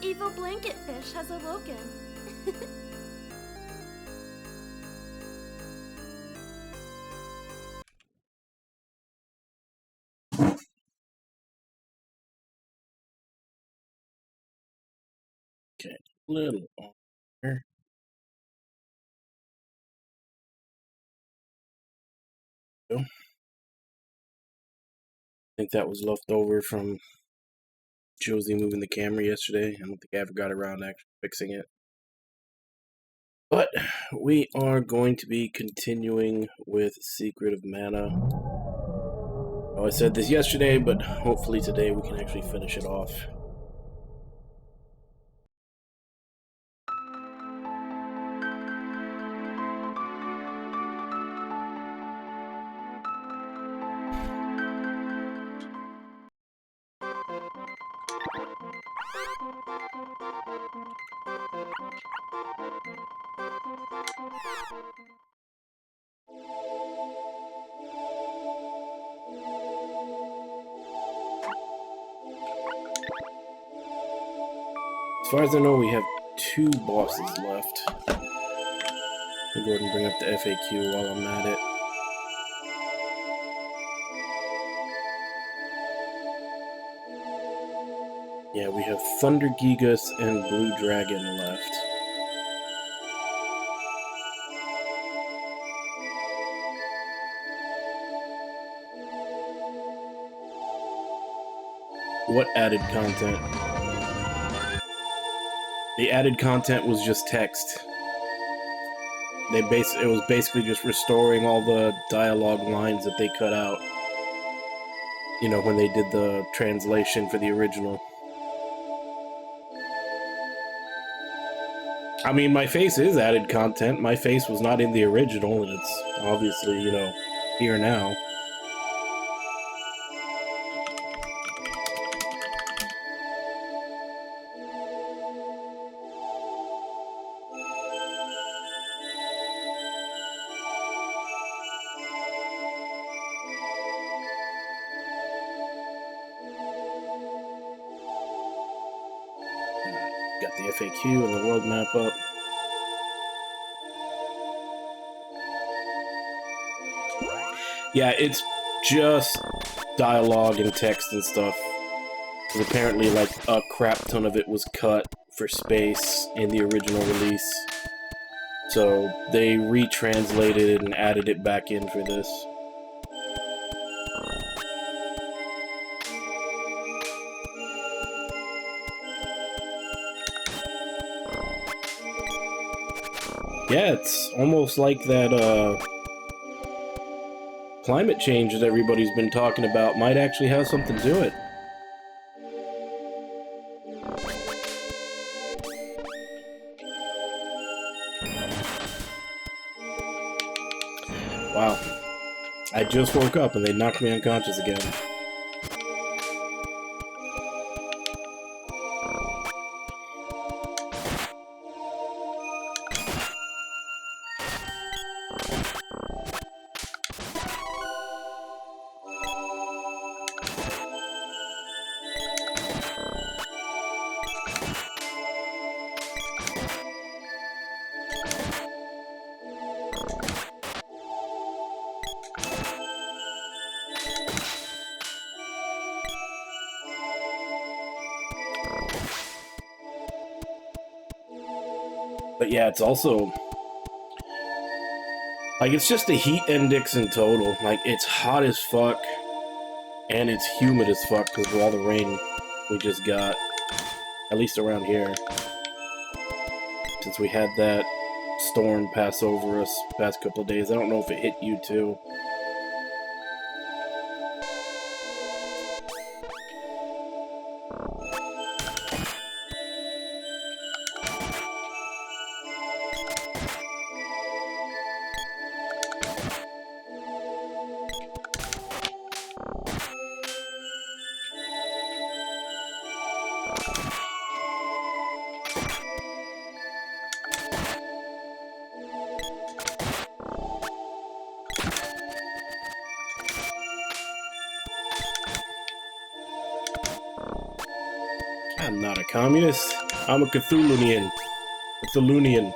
evil blanket fish has awoken. Okay, little here. I think that was left over from Josie moving the camera yesterday. I don't think I ever got around to actually fixing it. But we are going to be continuing with Secret of Mana. Oh, I said this yesterday, but hopefully today we can actually finish it off. As far as I know, we have 2 bosses left. I'll go ahead and bring up the FAQ while I'm at it. Yeah, we have Thunder Gigas and Blue Dragon left. What added content? The added content was just text. It was basically just restoring all the dialogue lines that they cut out. You know, when they did the translation for the original. I mean, my face is added content. My face was not in the original, and it's obviously, you know, here now. Got the FAQ and the world map up. Yeah, it's just dialogue and text and stuff. Because apparently, like, a crap ton of it was cut for space in the original release. So they retranslated it and added it back in for this. Yeah, it's almost like that, climate change that everybody's been talking about might actually have something to it. Wow. I just woke up and they knocked me unconscious again. But yeah, it's also... like, it's just a heat index in total. Like, it's hot as fuck, and it's humid as fuck because of all the rain we just got. At least around here. Since we had that storm pass over us the past couple of days. I don't know if it hit you too. I'm not a communist. I'm a Cthulhunian. Cthulhunian.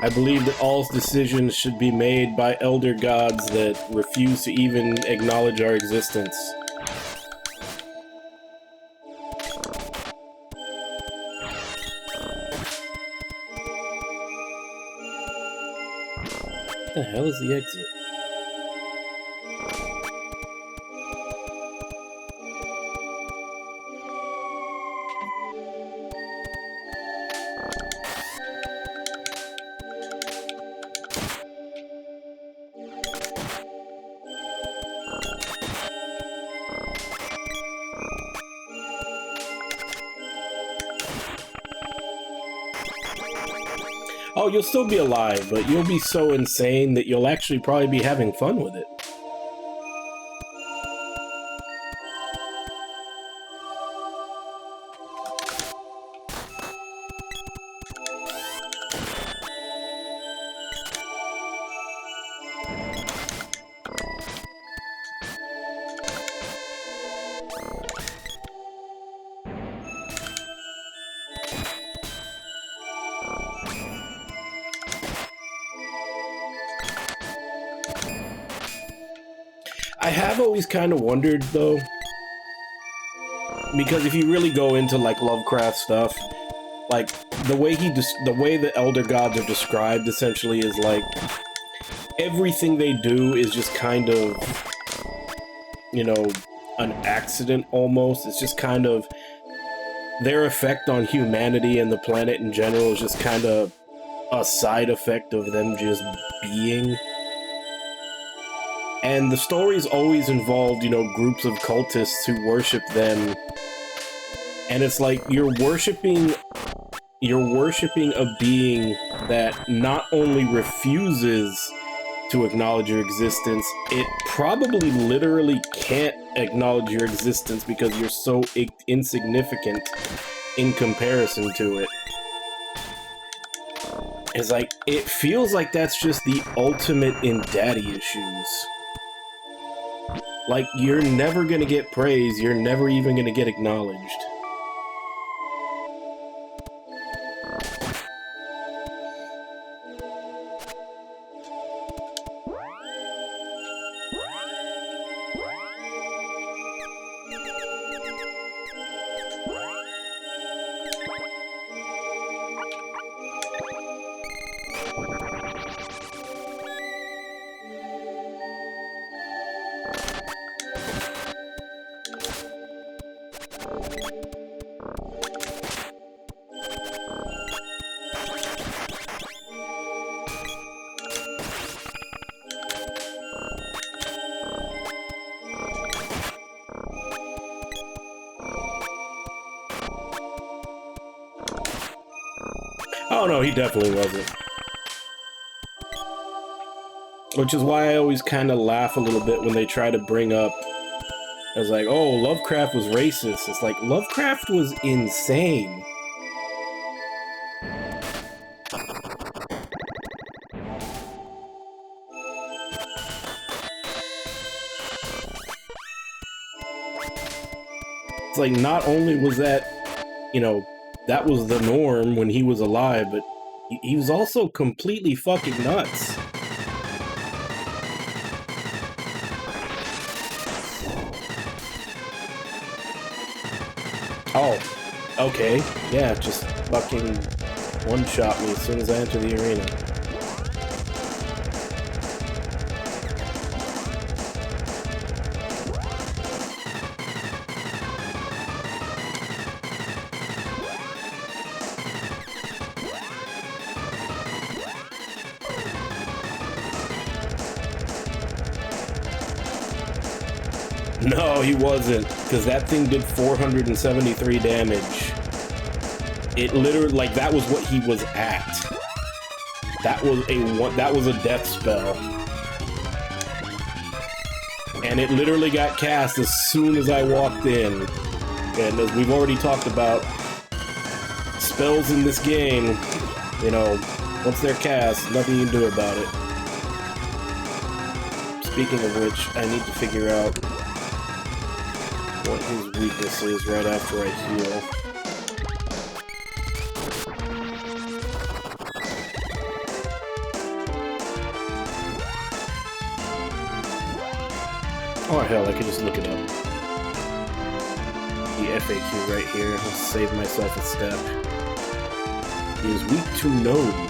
I believe that all decisions should be made by elder gods that refuse to even acknowledge our existence. What the hell is the exit? Oh, you'll still be alive, but you'll be so insane that you'll actually probably be having fun with it. I have always kind of wondered, though, because if you really go into, like, Lovecraft stuff, like, the way the Elder Gods are described, essentially, is, like, everything they do is just kind of, you know, an accident, almost. It's just kind of, their effect on humanity and the planet in general is just kind of a side effect of them just being. And the stories always involved, you know, groups of cultists who worship them. And it's like you're worshiping a being that not only refuses to acknowledge your existence, it probably literally can't acknowledge your existence because you're so insignificant in comparison to it. It's like, it feels like that's just the ultimate in daddy issues. Like, you're never gonna get praise, you're never even gonna get acknowledged. Oh no, he definitely wasn't. Which is why I always kind of laugh a little bit when they try to bring up, I was like, oh, Lovecraft was racist. It's like, Lovecraft was insane. It's like, not only was that, you know, that was the norm when he was alive, but he was also completely fucking nuts. Oh, okay. Yeah, just fucking one-shot me as soon as I enter the arena. No, he wasn't, because that thing did 473 damage. It literally, like, that was what he was at. That was a death spell. And it literally got cast as soon as I walked in. And as we've already talked about, spells in this game, you know, once they're cast, nothing you can do about it. Speaking of which, I need to figure out what his weakness is right after I heal. Oh hell, I could just look it up. The FAQ right here. I'll save myself a step. He is weak to gnome.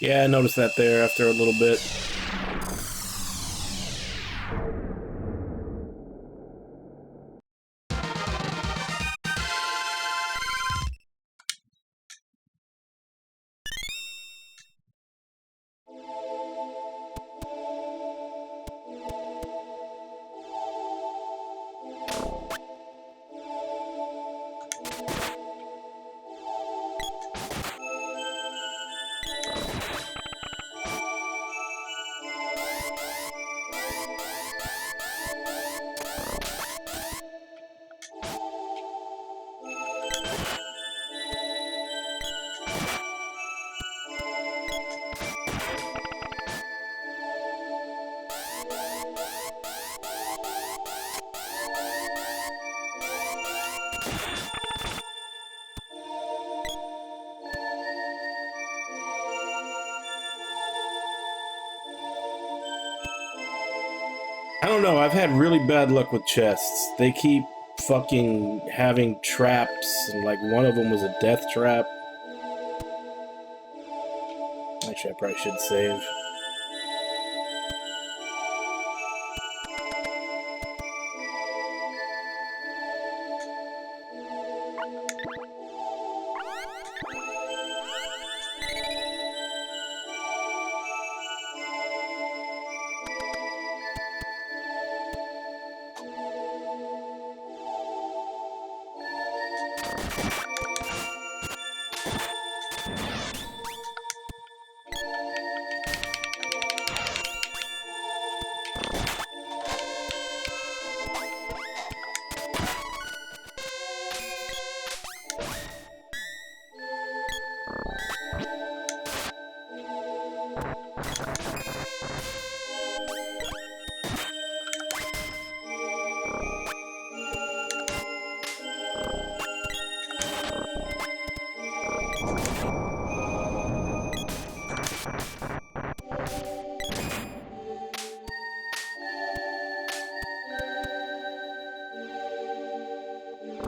Yeah, I noticed that there after a little bit. I don't know, I've had really bad luck with chests. They keep fucking having traps, and like one of them was a death trap. Actually, I probably should save. Where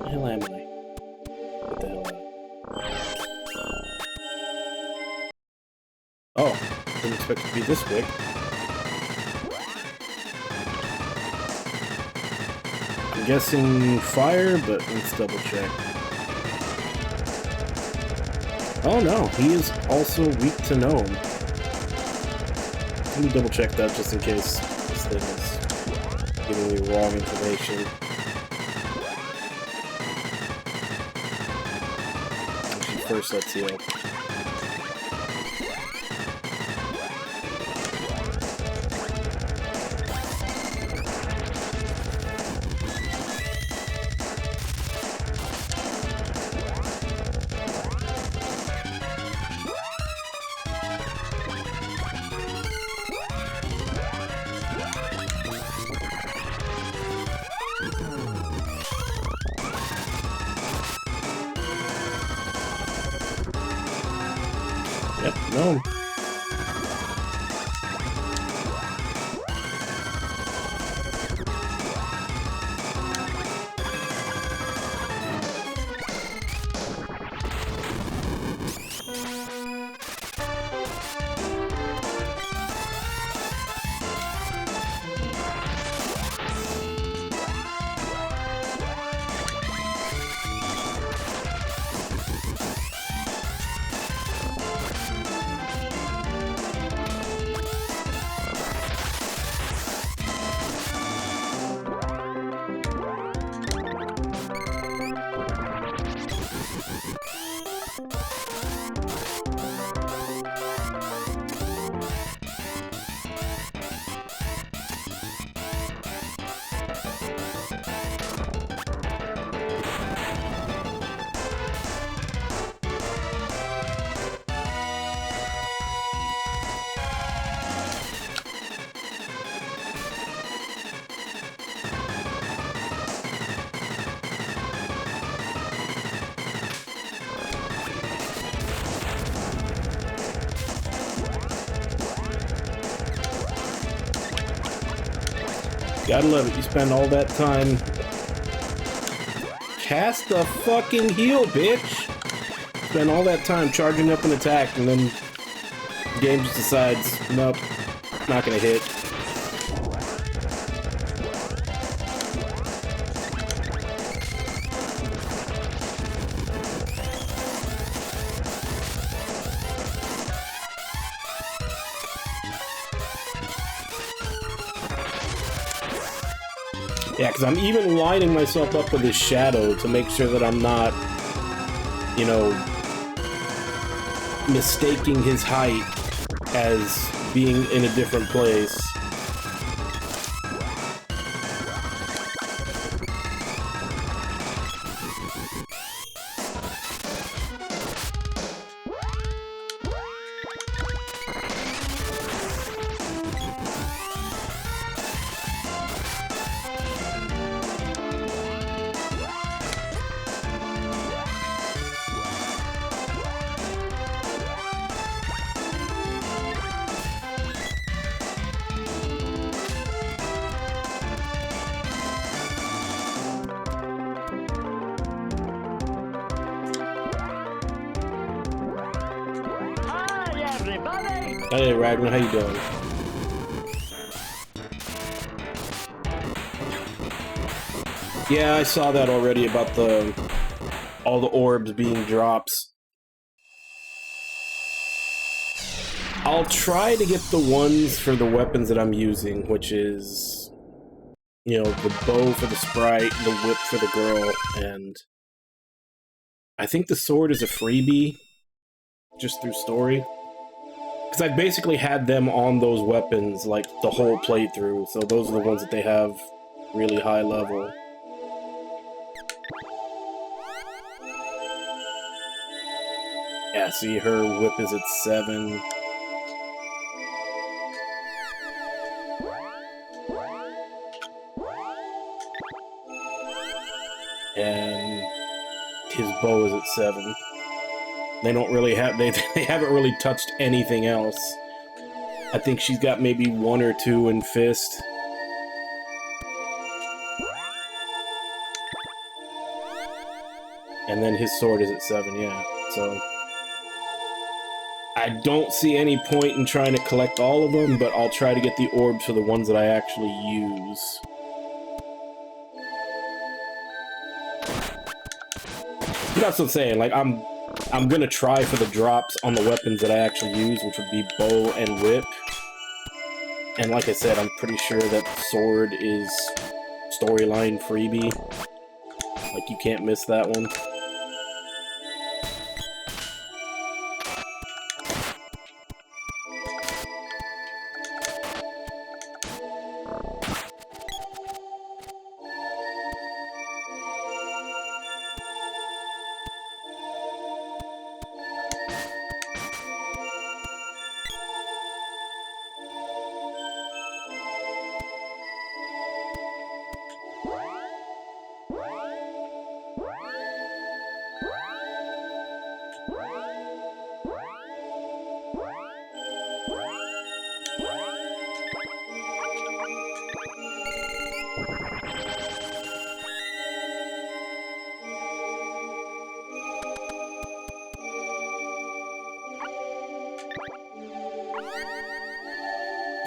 the hell am I? What the hell? Oh, didn't expect it to be this quick. I'm guessing fire, but let's double check. Oh no, he is also weak to gnome. Let me double check that just in case this thing is giving me wrong information. Actually, first let's heal. Yep, gnome. Gotta love it. You spend all that time. Cast the fucking heal, bitch! Spend all that time charging up an attack, and then the game just decides, nope, not gonna hit. Yeah, because I'm even lining myself up with his shadow to make sure that I'm not, you know, mistaking his height as being in a different place. Hey, Ragnar, how you doing? Yeah, I saw that already about all the orbs being drops. I'll try to get the ones for the weapons that I'm using, which is, you know, the bow for the sprite, the whip for the girl, and I think the sword is a freebie, just through story. Because I've basically had them on those weapons, like, the whole playthrough, so those are the ones that they have really high level. Yeah, see, her whip is at 7. and his bow is at 7. They don't really have they haven't really touched anything else. I think she's got maybe 1 or 2 in fist. And then his sword is at 7, yeah. So I don't see any point in trying to collect all of them, but I'll try to get the orbs for the ones that I actually use. That's what I'm saying. Like, I'm gonna try for the drops on the weapons that I actually use, which would be bow and whip. And like I said, I'm pretty sure that sword is storyline freebie. Like, you can't miss that one.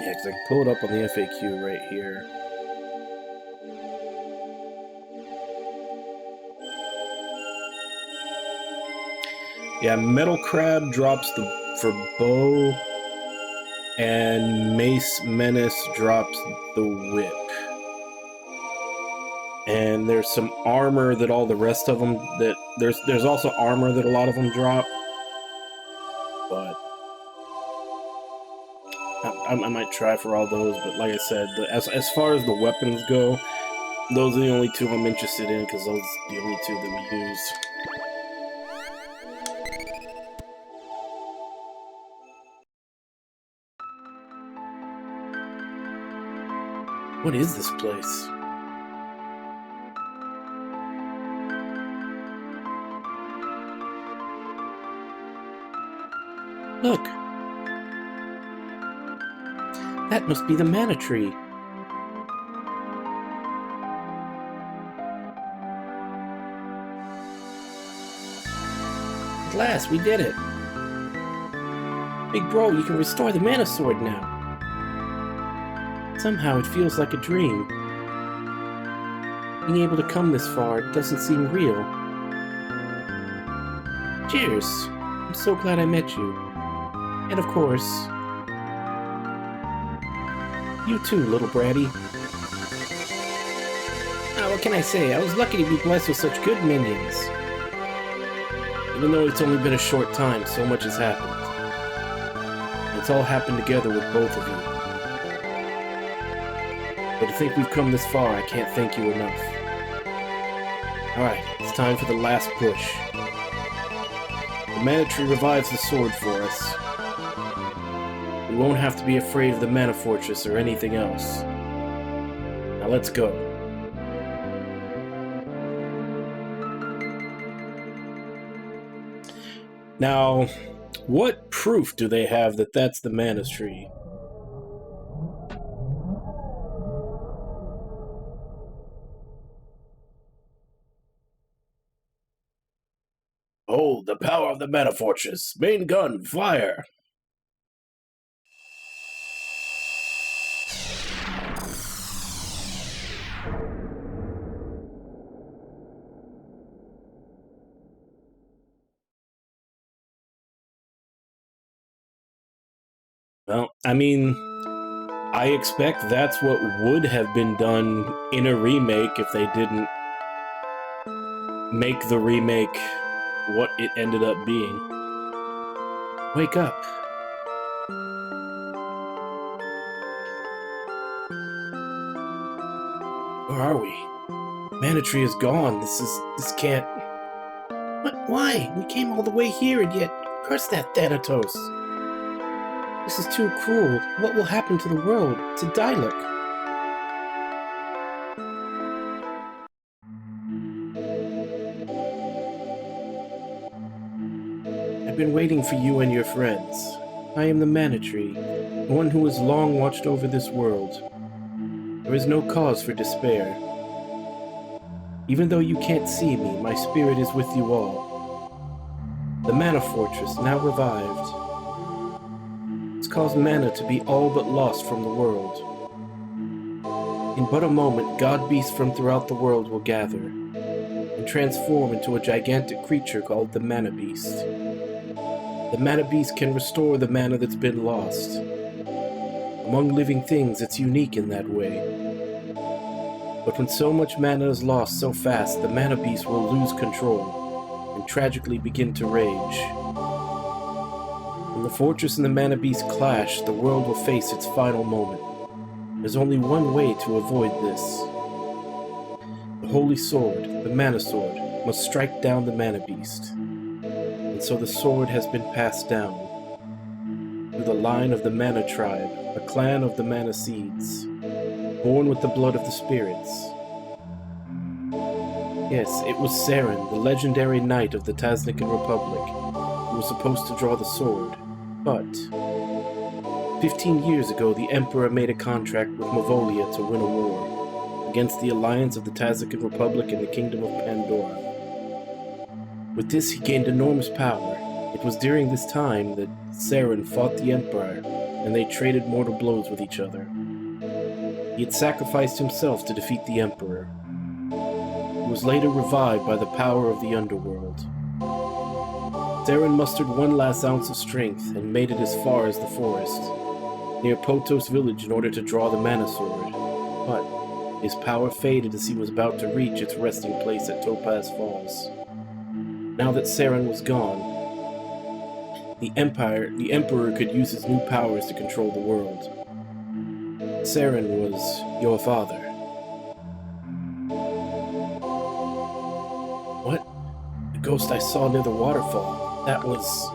Yeah, because I can pull it up on the FAQ right here. Yeah, Metal Crab drops for bow, and Mace Menace drops the whip. And there's some armor that all the rest of them that there's also armor that a lot of them drop, but I might try for all those. But like I said, as far as the weapons go, those are the only 2 I'm interested in because those are the only 2 that we use. What is this place? Look! That must be the mana tree. At last, we did it! Big bro, you can restore the mana sword now. Somehow it feels like a dream. Being able to come this far doesn't seem real. Cheers! I'm so glad I met you. And of course, you too, little Bratty. What can I say? I was lucky to be blessed with such good minions. Even though it's only been a short time, so much has happened. It's all happened together with both of you. But to think we've come this far, I can't thank you enough. Alright, it's time for the last push. The mana tree revives the sword for us. We won't have to be afraid of the mana fortress or anything else. Now let's go. Now, what proof do they have that that's the mana tree? Hold the power of the mana fortress. Main gun, fire! Well, I mean, I expect that's what would have been done in a remake if they didn't make the remake what it ended up being. Wake up. Where are we? Mana Tree is gone. This can't... What? Why? We came all the way here and yet... Curse that Thanatos. This is too cruel. What will happen to the world? To Dailuk? been waiting for you and your friends. I am the Mana Tree, the one who has long watched over this world. There is no cause for despair. Even though you can't see me, my spirit is with you all. The Mana Fortress, now revived, has caused mana to be all but lost from the world. In but a moment, god beasts from throughout the world will gather and transform into a gigantic creature called the Mana Beast. The Mana Beast can restore the mana that's been lost. Among living things, it's unique in that way. But when so much mana is lost so fast, the Mana Beast will lose control and tragically begin to rage. When the Fortress and the Mana Beast clash, the world will face its final moment. There's only one way to avoid this. The Holy Sword, the Mana Sword, must strike down the Mana Beast. And so the sword has been passed down through the line of the Mana Tribe, a clan of the Mana Seeds, born with the blood of the spirits. Yes, it was Saren, the legendary knight of the Taznikan Republic, who was supposed to draw the sword, but 15 years ago, the Emperor made a contract with Mavolia to win a war against the alliance of the Taznikan Republic and the Kingdom of Pandora. With this, he gained enormous power. It was during this time that Saren fought the Emperor, and they traded mortal blows with each other. He had sacrificed himself to defeat the Emperor. He was later revived by the power of the underworld. Saren mustered one last ounce of strength and made it as far as the forest, near Potos village, in order to draw the Mana Sword, but his power faded as he was about to reach its resting place at Topaz Falls. Now that Saren was gone, the Emperor could use his new powers to control the world. Saren was your father. What? The ghost I saw near the waterfall. That was...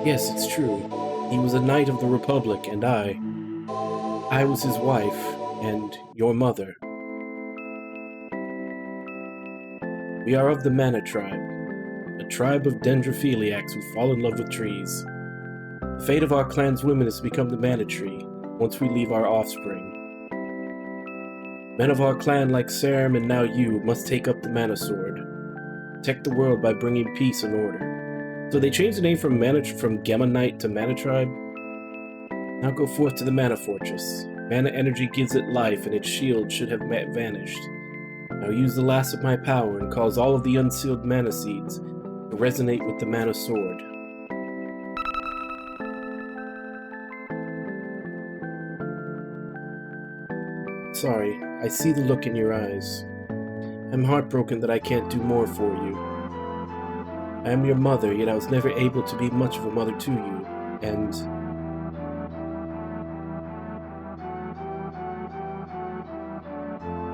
Yes, it's true. He was a knight of the Republic, and I was his wife, and your mother. We are of the Mana Tribe, a tribe of dendrophiliacs who fall in love with trees. The fate of our clan's women is to become the Mana Tree once we leave our offspring. Men of our clan like Sarum and now you must take up the Mana Sword, protect the world by bringing peace and order. So they changed the name from Gemma Knight to Mana Tribe? Now go forth to the Mana Fortress. Mana energy gives it life, and its shield should have vanished. Now use the last of my power and cause all of the unsealed Mana Seeds to resonate with the Mana Sword. Sorry, I see the look in your eyes. I'm heartbroken that I can't do more for you. I am your mother, yet I was never able to be much of a mother to you, and...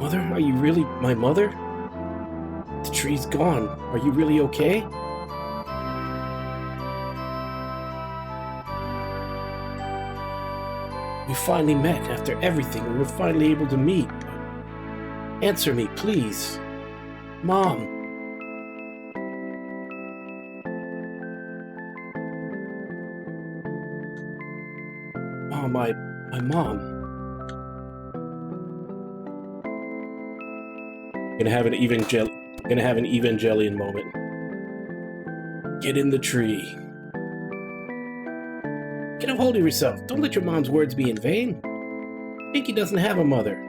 Mother, are you really my mother? The tree's gone. Are you really okay? We finally met after everything. We were finally able to meet. Answer me, please. Mom. Oh, my mom. Gonna have an Evangelion moment. Get in the tree. Get a hold of yourself. Don't let your mom's words be in vain. Pinky doesn't have a mother.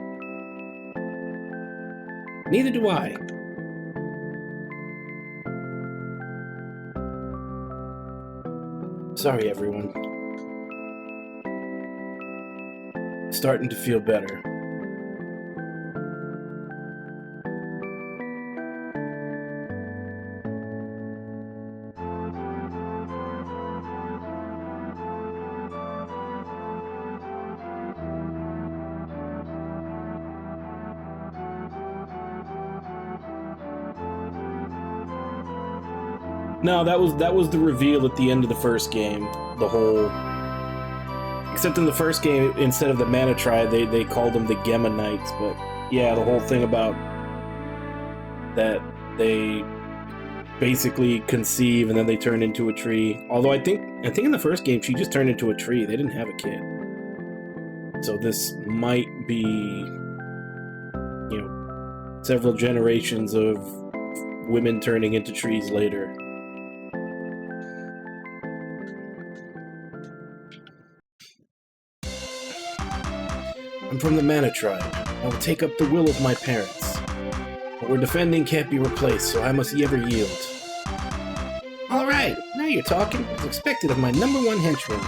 Neither do I. Sorry, everyone. Starting to feel better. No, that was the reveal at the end of the first game. The whole... Except in the first game, instead of the Mana Tribe, they called them the Gemma Knights, but yeah, the whole thing about that they basically conceive and then they turn into a tree. Although I think in the first game she just turned into a tree. They didn't have a kid. So this might be, you know, several generations of women turning into trees later. I'm from the Mana tribe. I will take up the will of my parents. What we're defending can't be replaced, so I must ever yield. Alright, now you're talking. As expected of my #1 henchman.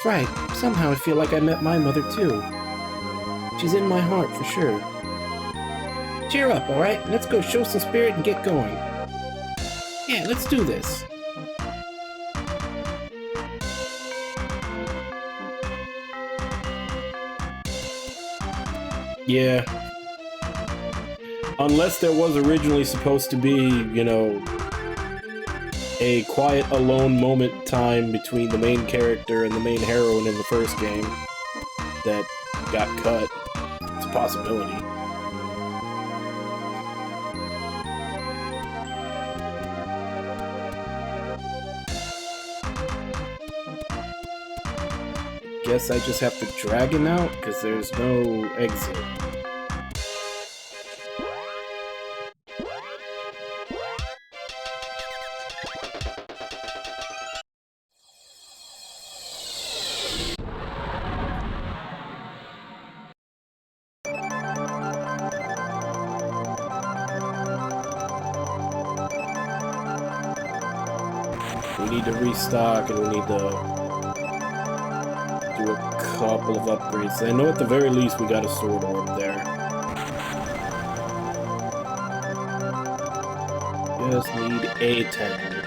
Right, somehow I feel like I met my mother too. She's in my heart for sure. Cheer up, alright? Let's go show some spirit and get going. Yeah, let's do this. Yeah. Unless there was originally supposed to be, you know, a quiet, alone moment time between the main character and the main heroine in the first game that got cut. It's a possibility. Guess I just have to drag him out, because there's no exit. We need to restock, and we need to do a couple of upgrades. I know at the very least we got a sword orb there. Just need a 10.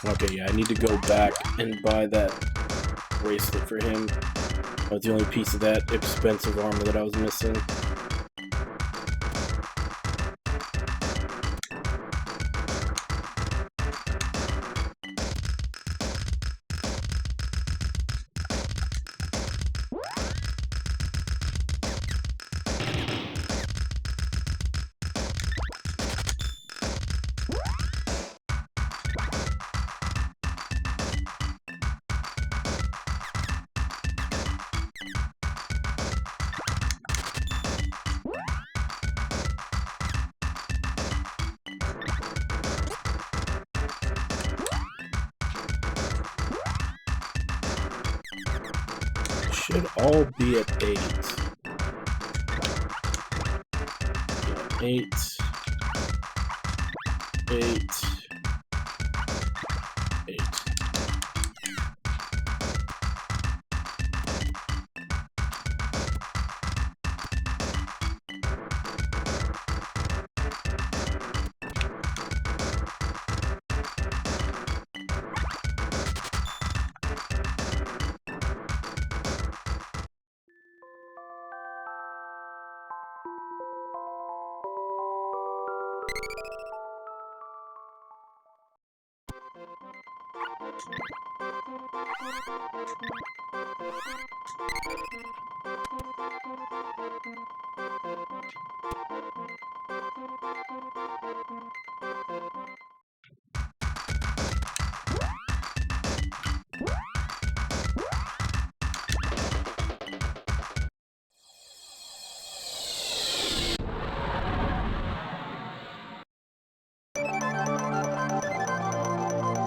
Okay, yeah, I need to go back and buy that bracelet for him. That's the only piece of that expensive armor that I was missing. Should all be at 8. Yeah, 8. 8. 8.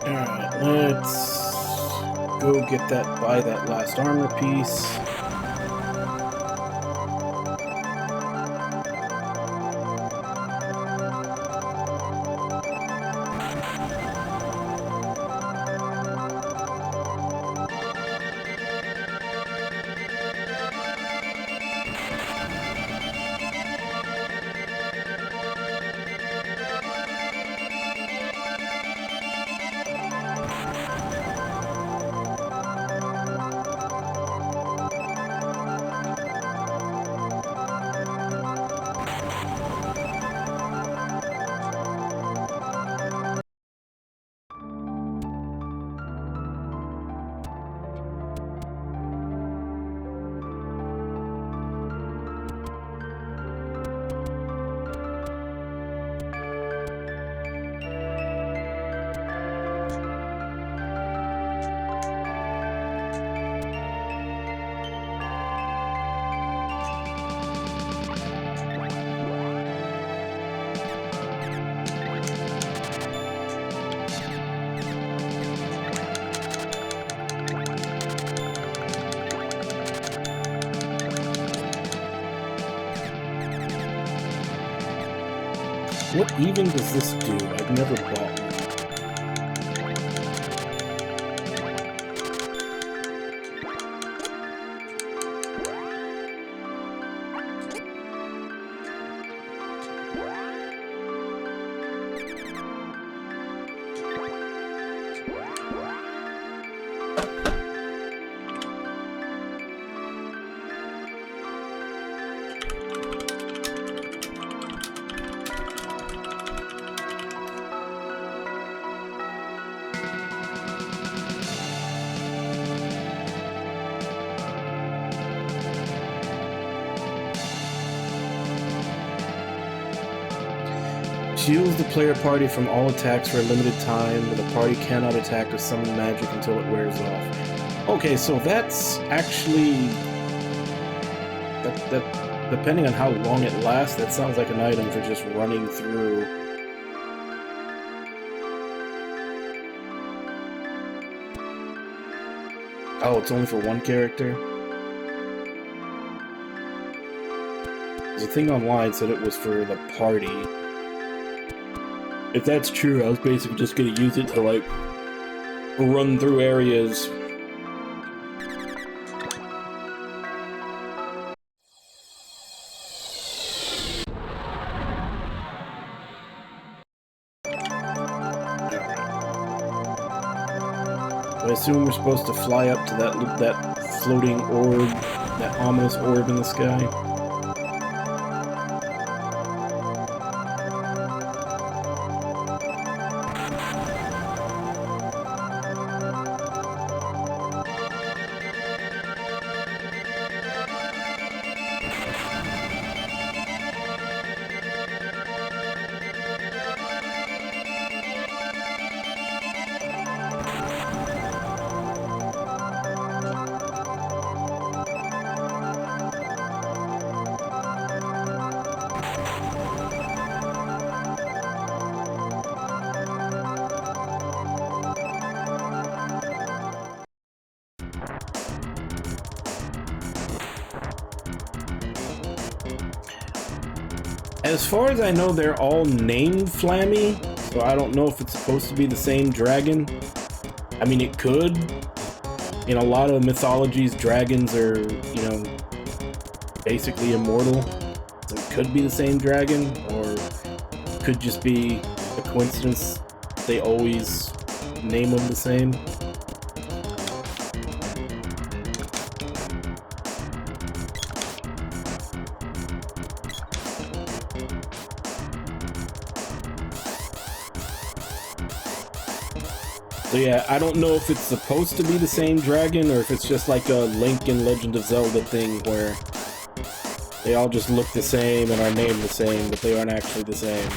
Alright, let's go buy that last armor piece. What even does this do? I've never bought one. Shields the player party from all attacks for a limited time, but the party cannot attack or summon magic until it wears off. Okay, so that's actually... That depending on how long it lasts, that sounds like an item for just running through. Oh, it's only for one character? The thing online said it was for the party. If that's true, I was basically just gonna use it to, like, run through areas. I assume we're supposed to fly up to that floating orb, that ominous orb in the sky. As far as I know, they're all named Flammy, so I don't know if it's supposed to be the same dragon. I mean, it could. In a lot of mythologies, dragons are, you know, basically immortal. So it could be the same dragon, or it could just be a coincidence they always name them the same. So yeah, I don't know if it's supposed to be the same dragon, or if it's just like a Link and Legend of Zelda thing where they all just look the same and are named the same, but they aren't actually the same.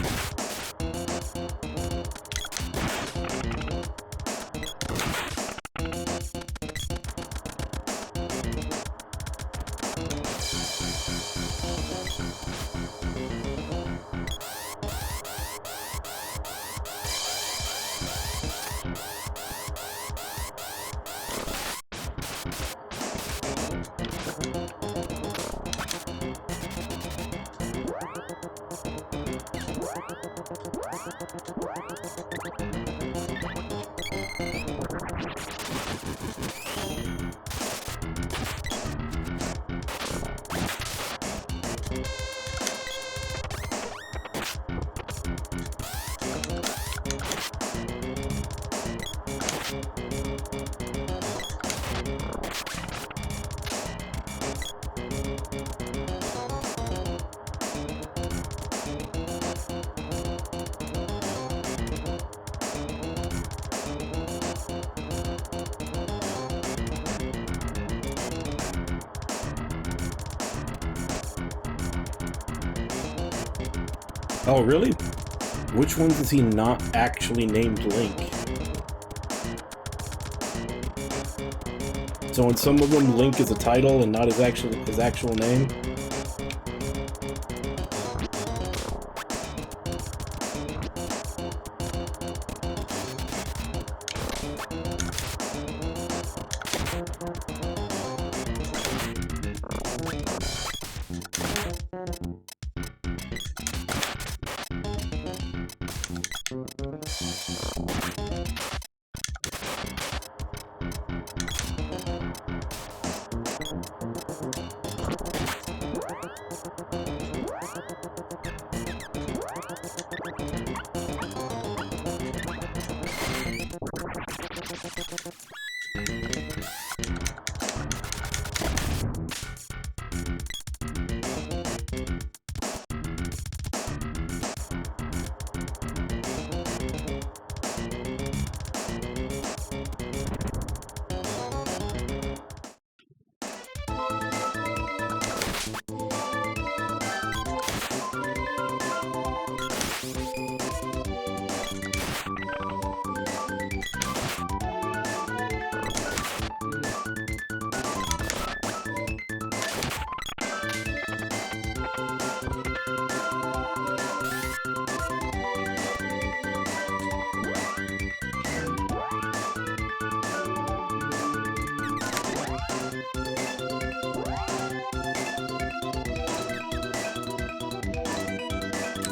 Oh, really? Which ones is he not actually named Link? So in some of them, Link is a title and not his actual name?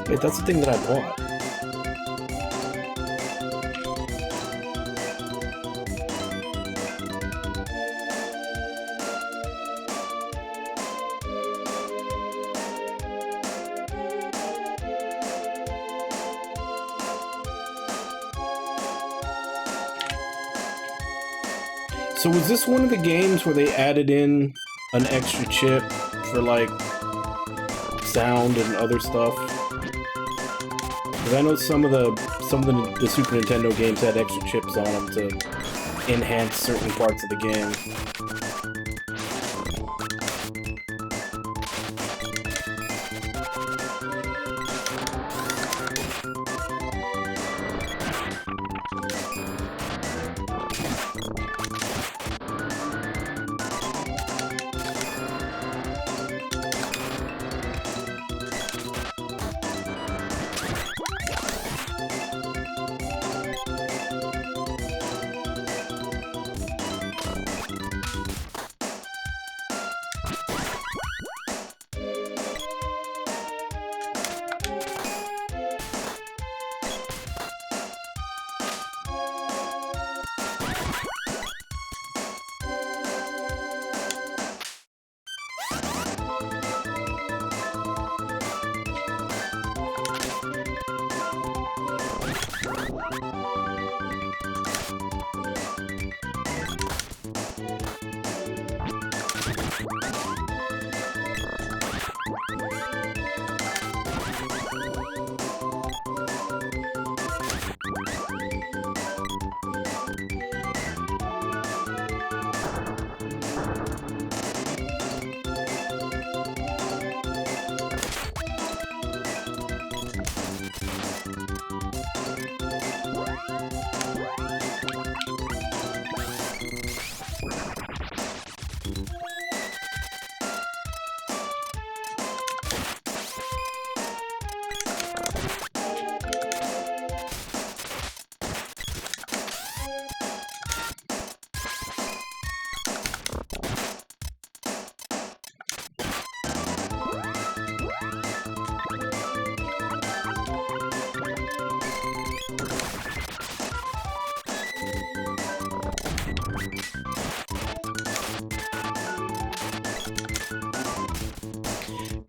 Wait, that's the thing that I bought. So was this one of the games where they added in an extra chip for, like, sound and other stuff? Because I know some of the Super Nintendo games had extra chips on them to enhance certain parts of the game.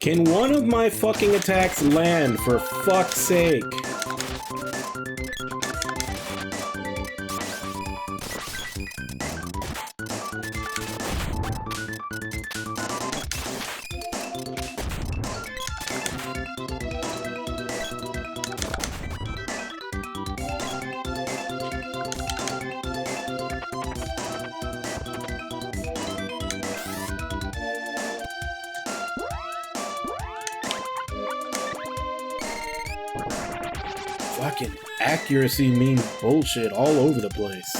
Can one of my fucking attacks land, for fuck's sake? Fucking accuracy means bullshit all over the place.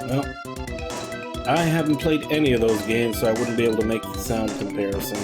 Well, I haven't played any of those games, so I wouldn't be able to make the sound comparison.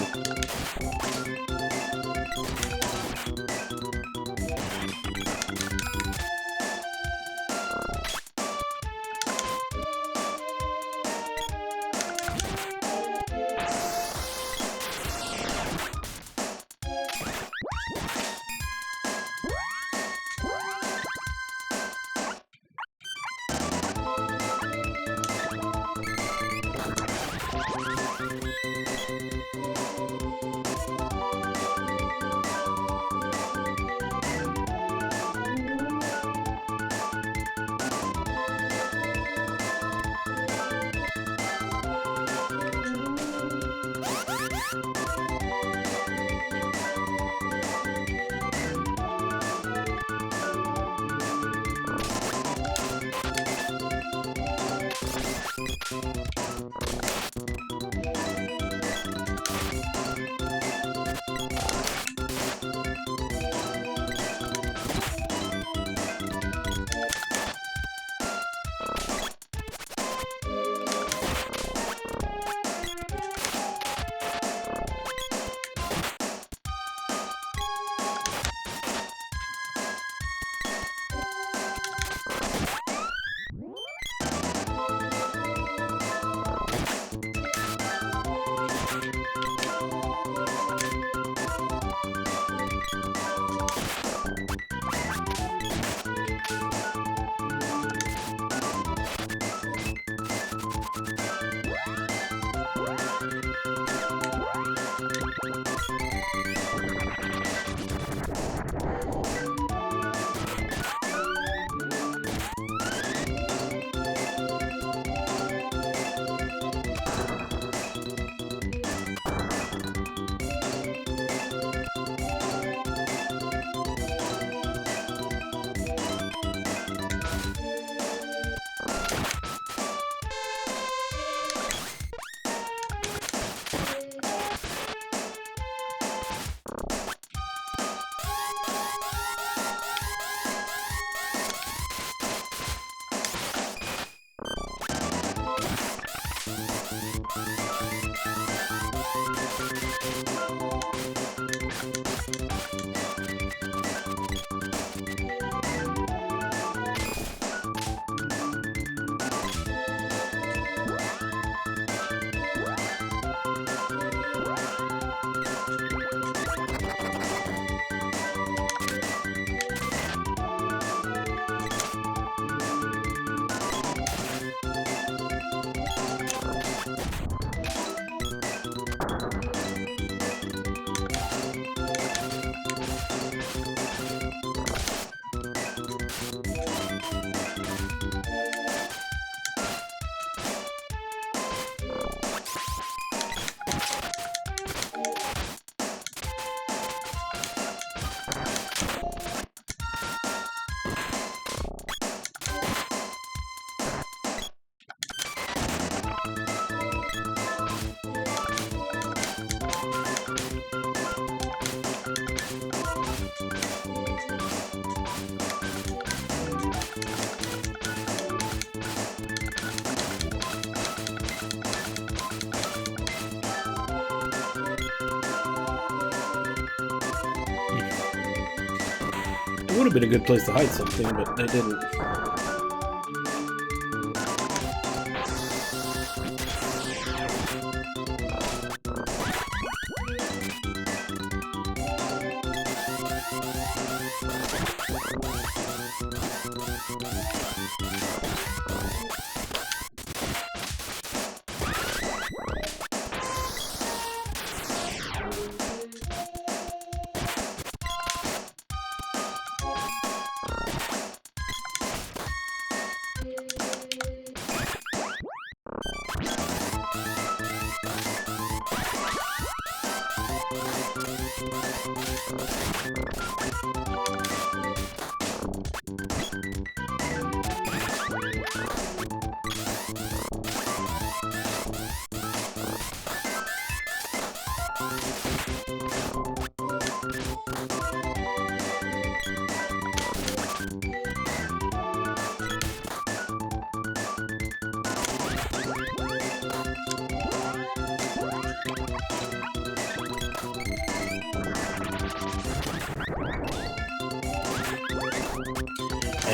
It would have been a good place to hide something, but they didn't.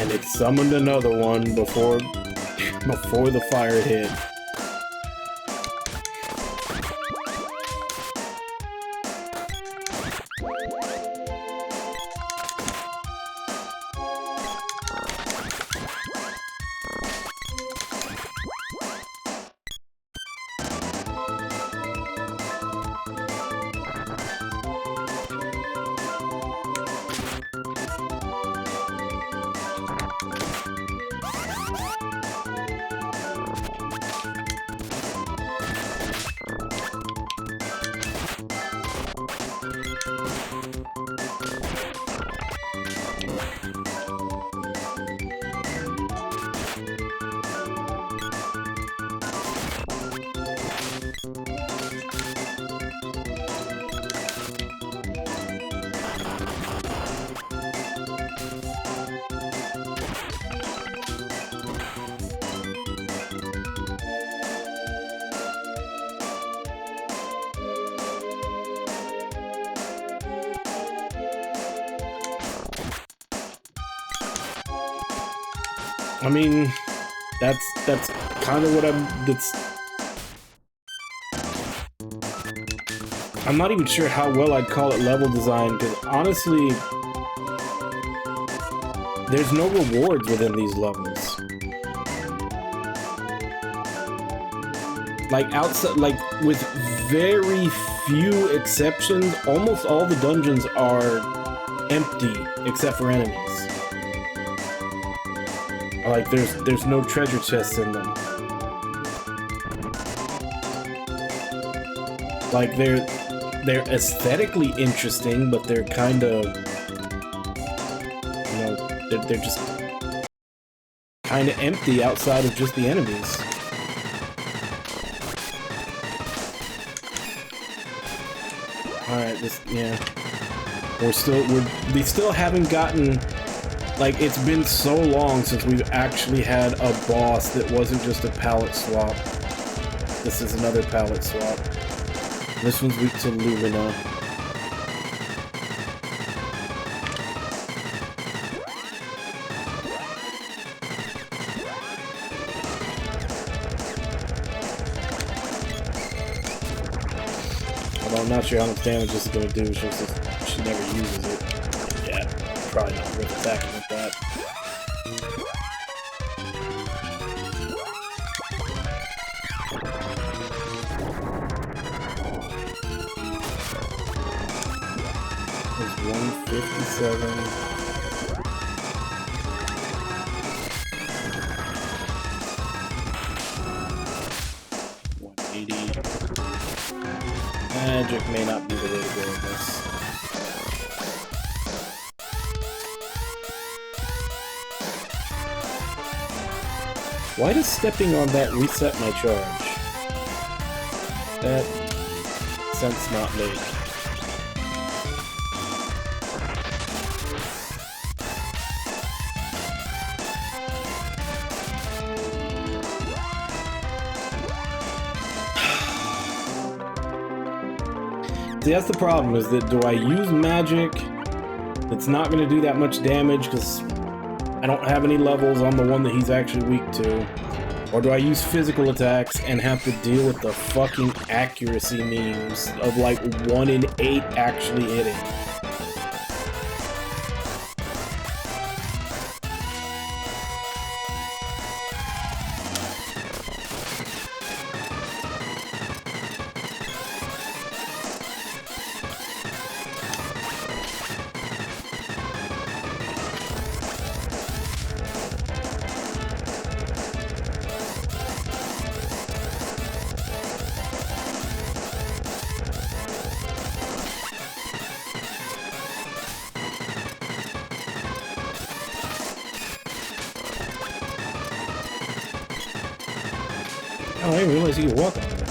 And it summoned another one before the fire hit. I mean, that's kind of what I'm not even sure how well I'd call it level design, because honestly, there's no rewards within these levels. Like outside, like with very few exceptions, almost all the dungeons are empty except for enemies. Like there's no treasure chests in them. Like they're aesthetically interesting, but they're kind of, you know, they're just kind of empty outside of just the enemies. All right, we still haven't gotten. Like, it's been so long since we've actually had a boss that wasn't just a palette swap. This is another palette swap. This one's weak to Lumina. Although I'm not sure how much damage this is going to do, since she never uses it. Yeah, probably not worth attacking with that. There's 157. Magic may not be the way to go in this. Why does stepping on that reset my charge? That sense not made. See, that's the problem, is that do I use magic that's not going to do that much damage because I don't have any levels on the one that he's actually weak to? Or do I use physical attacks and have to deal with the fucking accuracy memes of like 1 in 8 actually hitting? Oh, I didn't realize you could walk on that.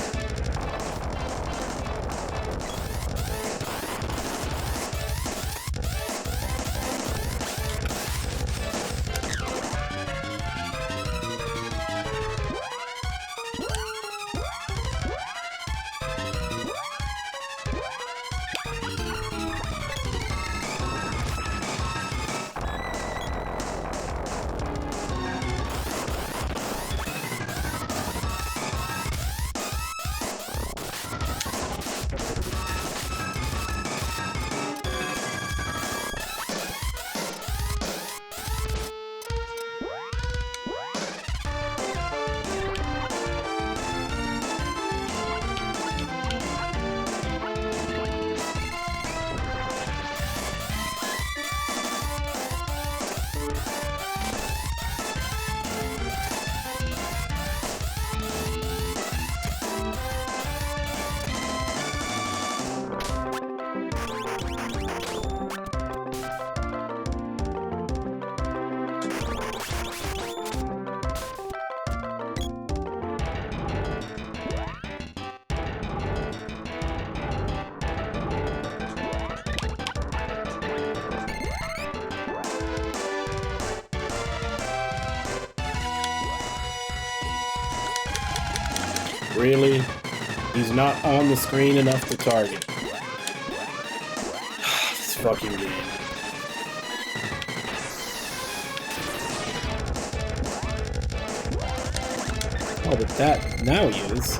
Really? He's not on the screen enough to target. This fucking game. Oh, but that... now he is.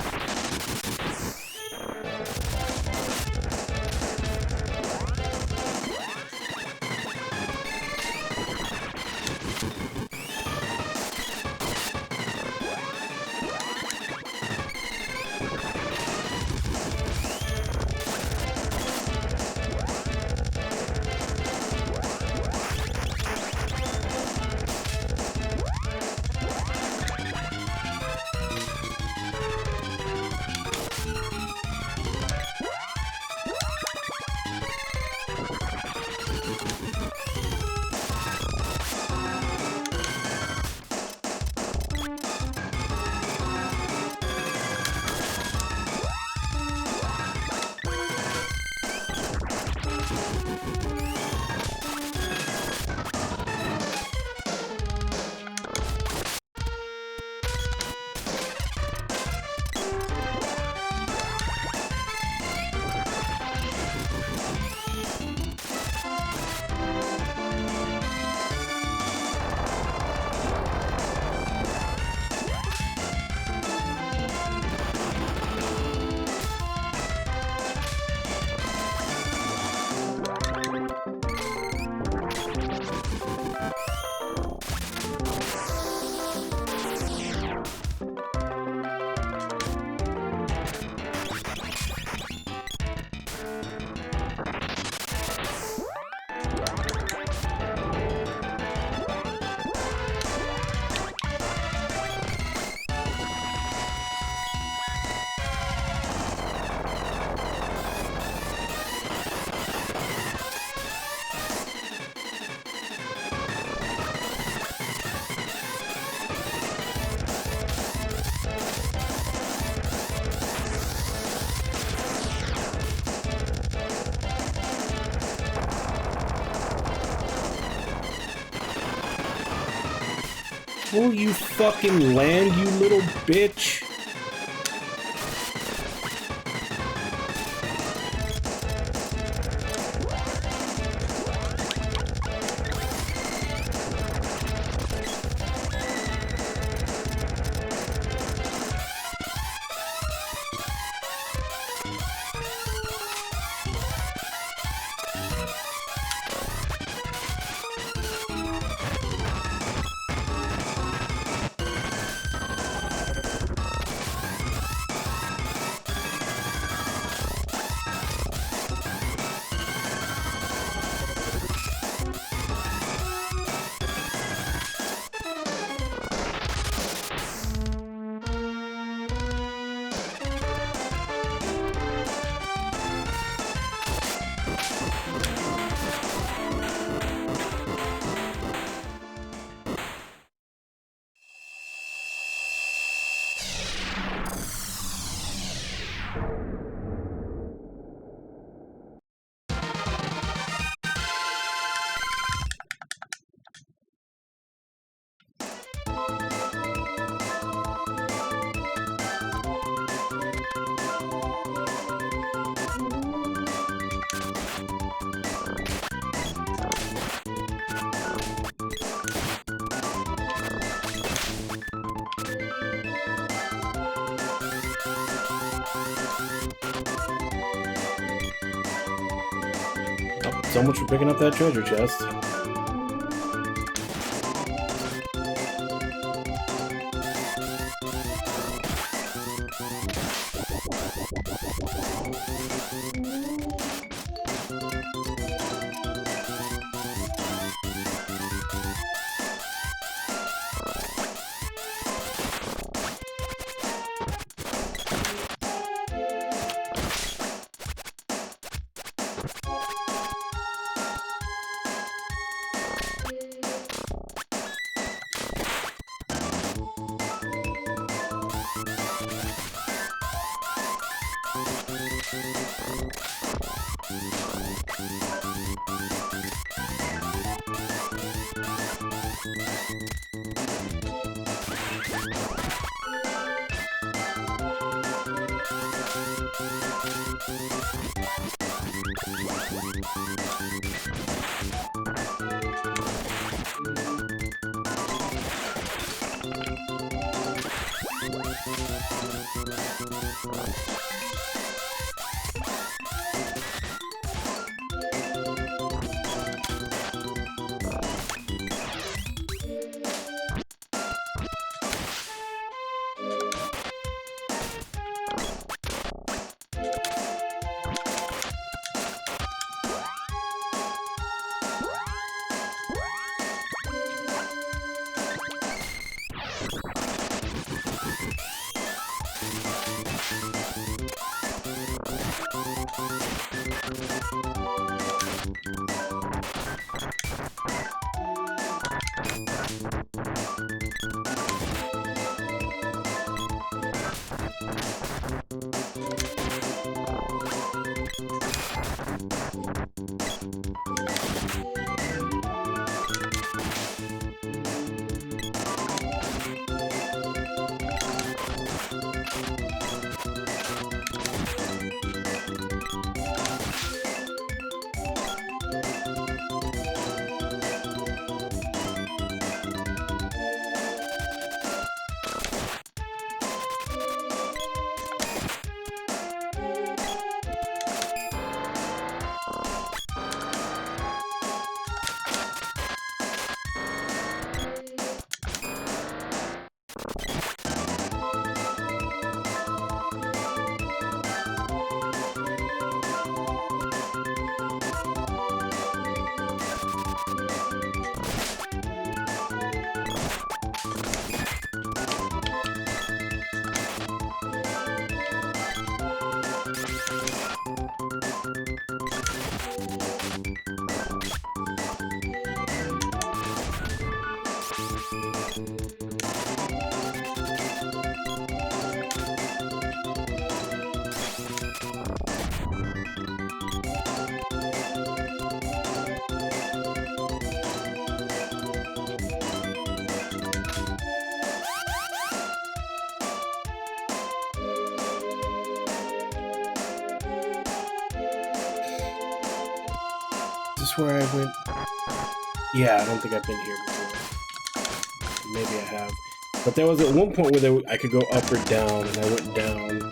Will you fucking land, you little bitch? So much for picking up that treasure chest. swear I went... Yeah, I don't think I've been here before. Maybe I have. But there was at one point where I could go up or down, and I went down.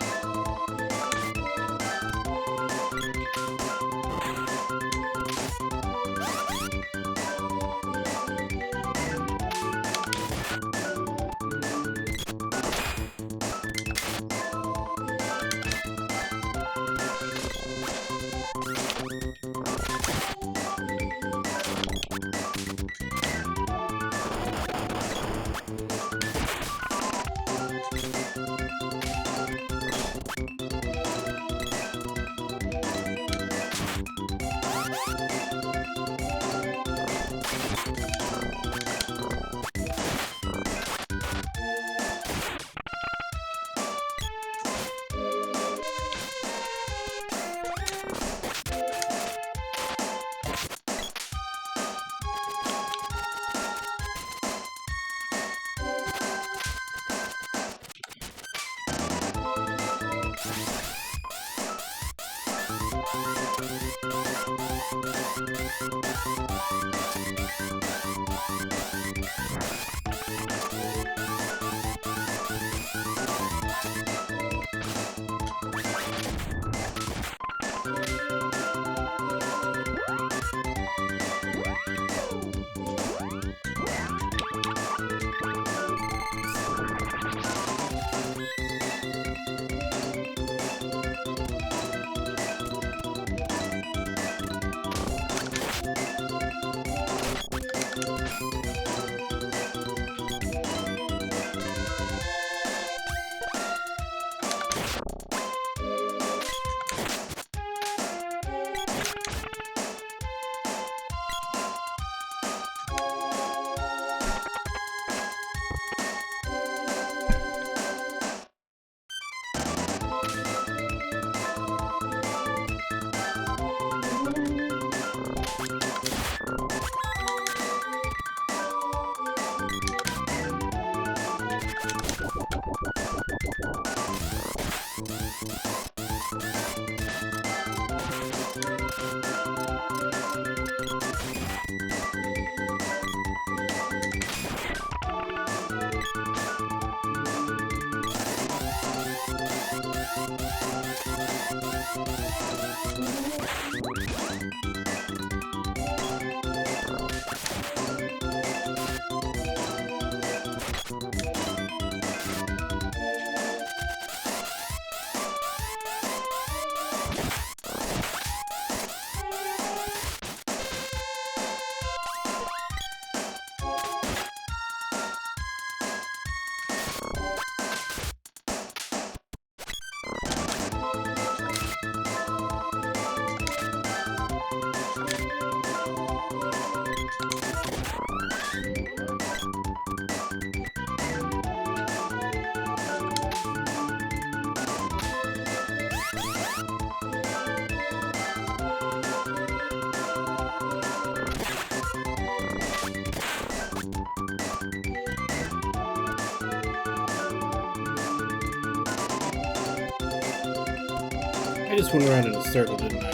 I just went around in a circle, didn't I?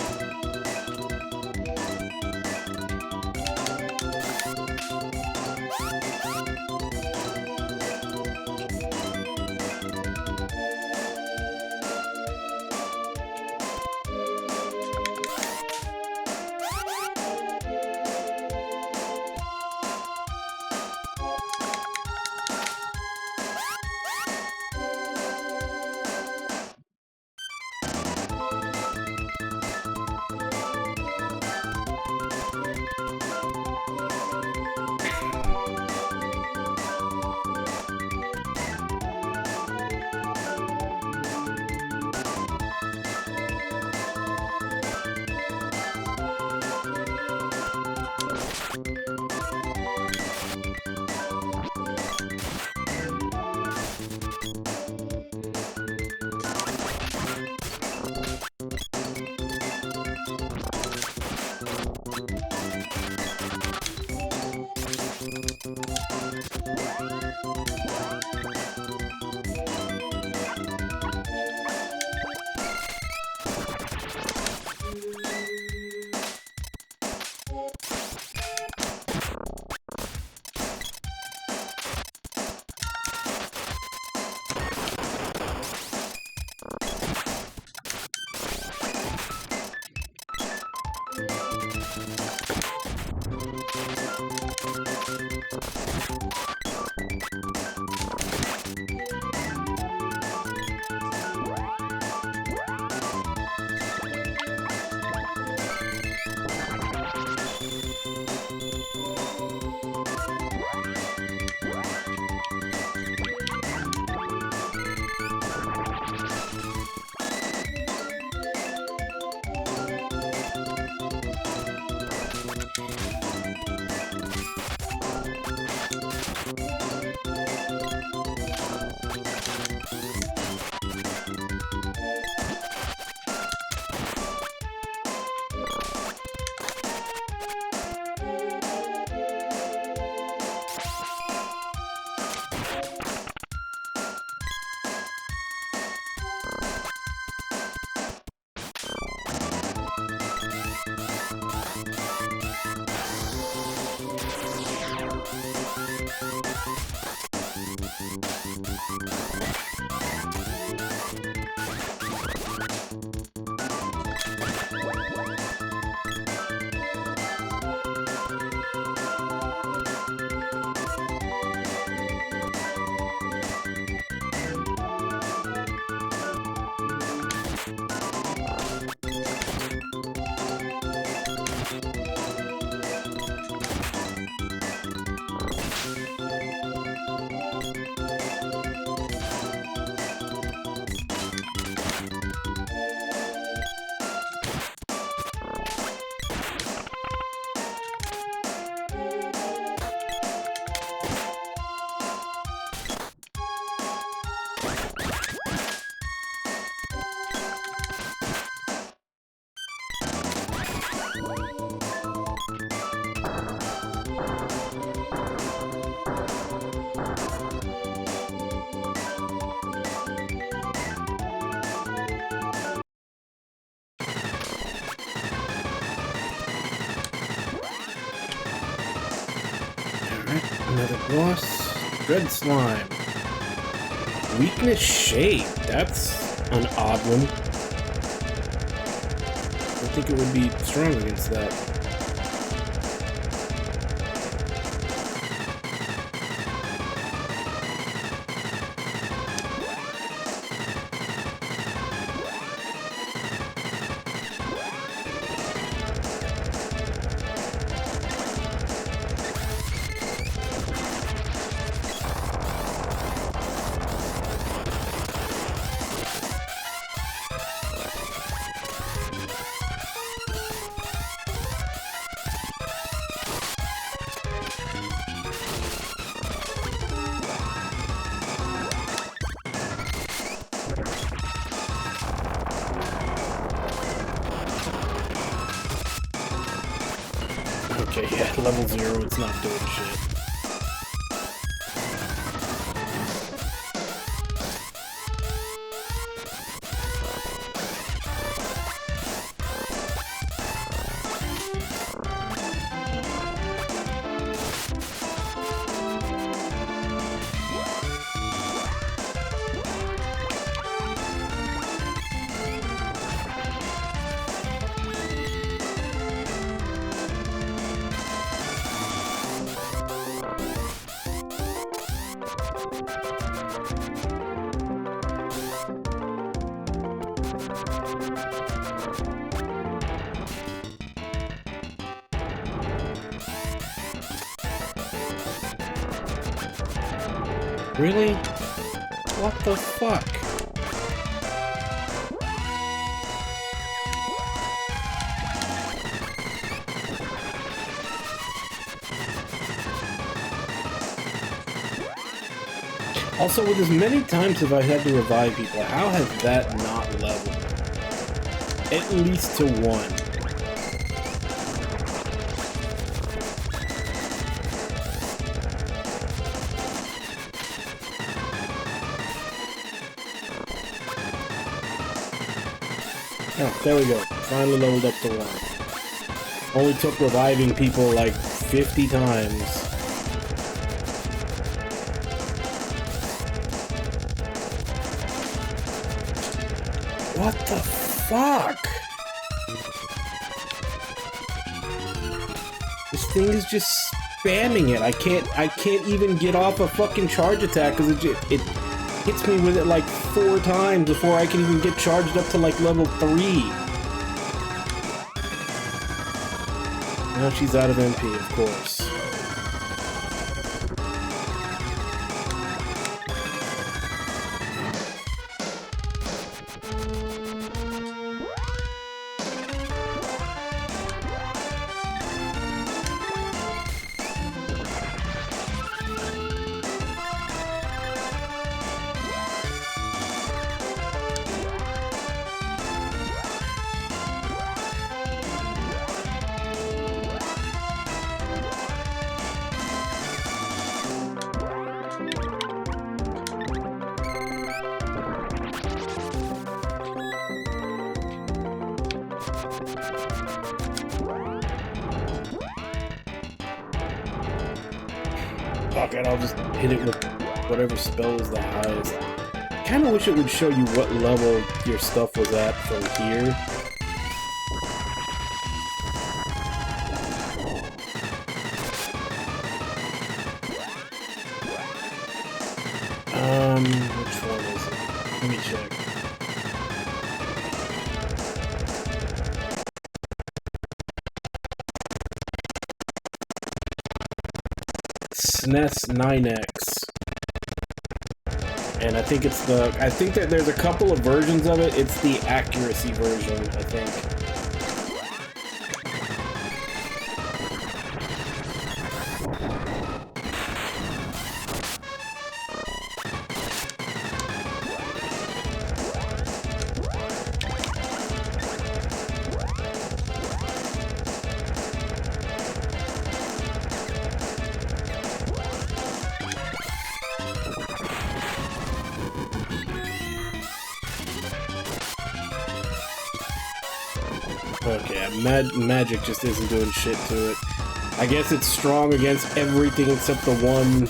Another boss. Dread slime. Weakness shade. That's an odd one. I think it would be strong against that. Okay, yeah, level 0, it's not doing shit. Really? What the fuck? Also, with as many times as I had to revive people, how has that not leveled? At least to 1. Oh, there we go. Finally leveled up to 1. Only took reviving people like 50 times. What the fuck? This thing is just spamming it. I can't even get off a fucking charge attack because it hits me with it like 4 times before I can even get charged up to like level 3. Now she's out of MP, of course. Fuck it, I'll just hit it with whatever spell is the highest. I kinda wish it would show you what level your stuff was at from here. Which one is it? Let me check. SNES 9X. And I think I think that there's a couple of versions of it. It's the accuracy version, I think. Okay, magic just isn't doing shit to it. I guess it's strong against everything except the one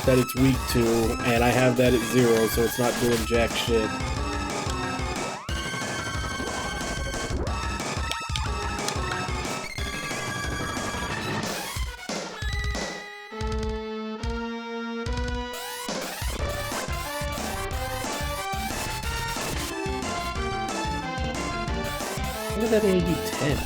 that it's weak to, and I have that at 0, so it's not doing jack shit. Why did that only do 10?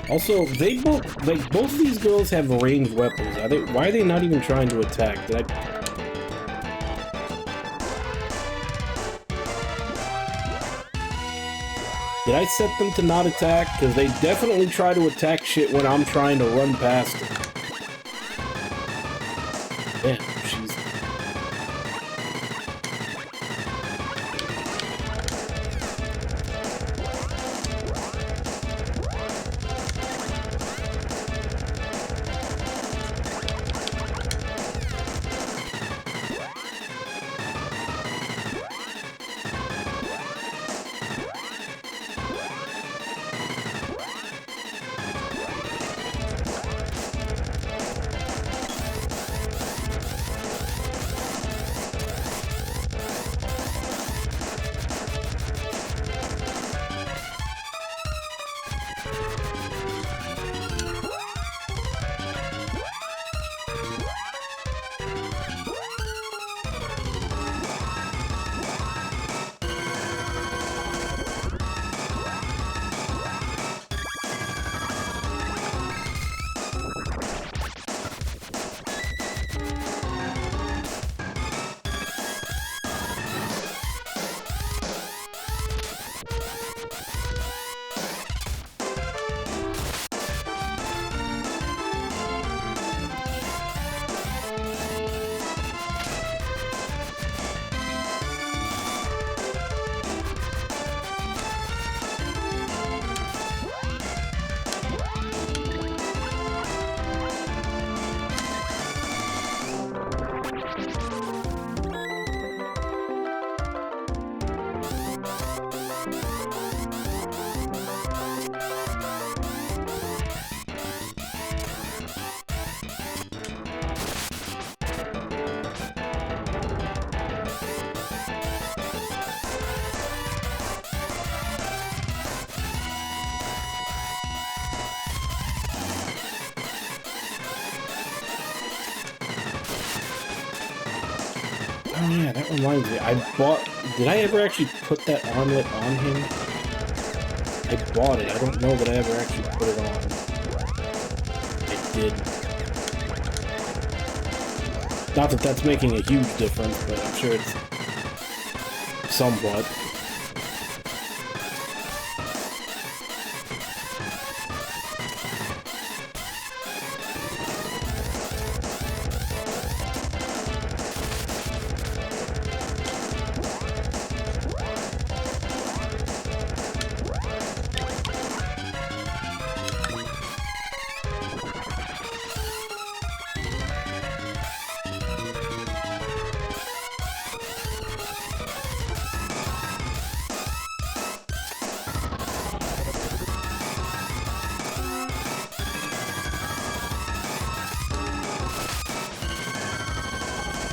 Also, they both, like, both of these girls have ranged weapons. Why are they not even trying to attack? Did I set them to not attack? Because they definitely try to attack shit when I'm trying to run past it. Damn, she's... Oh yeah, that reminds me. Did I ever actually put that armlet on him? I bought it. I don't know that I ever actually put it on. I did. Not that that's making a huge difference, but I'm sure it's somewhat.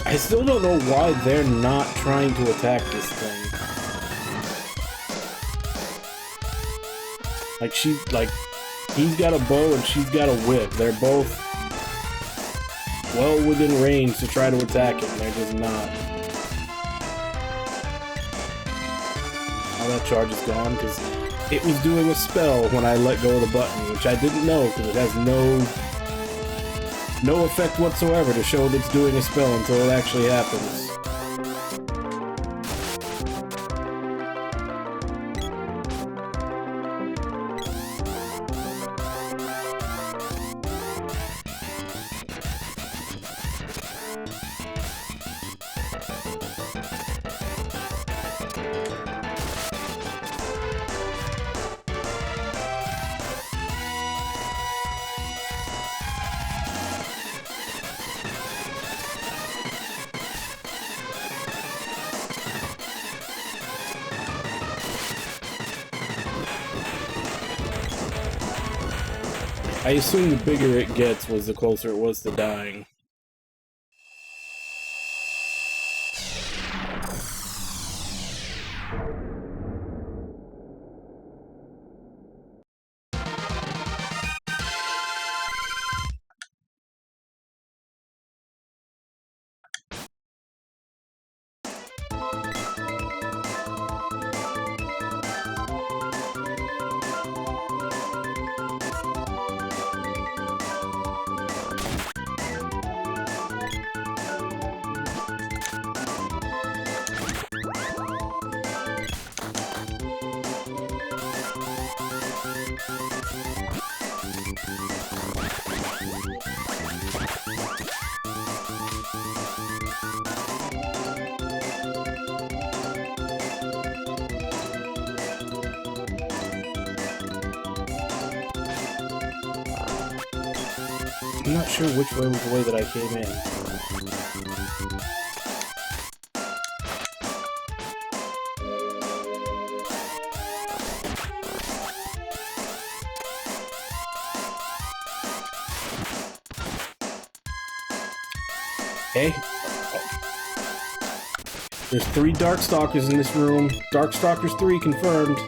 I still don't know why they're not trying to attack this thing. He's got a bow and she's got a whip. They're both well within range to try to attack him. They're just not. All that charge is gone because it was doing a spell when I let go of the button, which I didn't know because it has no effect whatsoever to show that it's doing a spell until it actually happens. I assume the bigger it gets was the closer it was to dying. I'm not sure which way was the way that I came in. Hey. There's 3 Darkstalkers in this room. Darkstalkers 3 confirmed.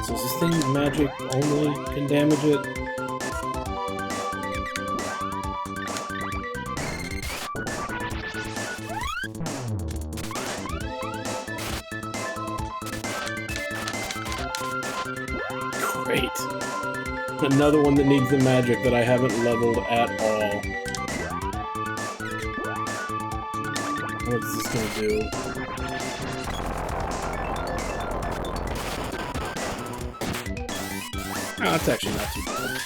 So is this thing magic only can damage it? Great. Another one that needs the magic that I haven't leveled at all. What is this gonna do? Oh, that's actually not too bad.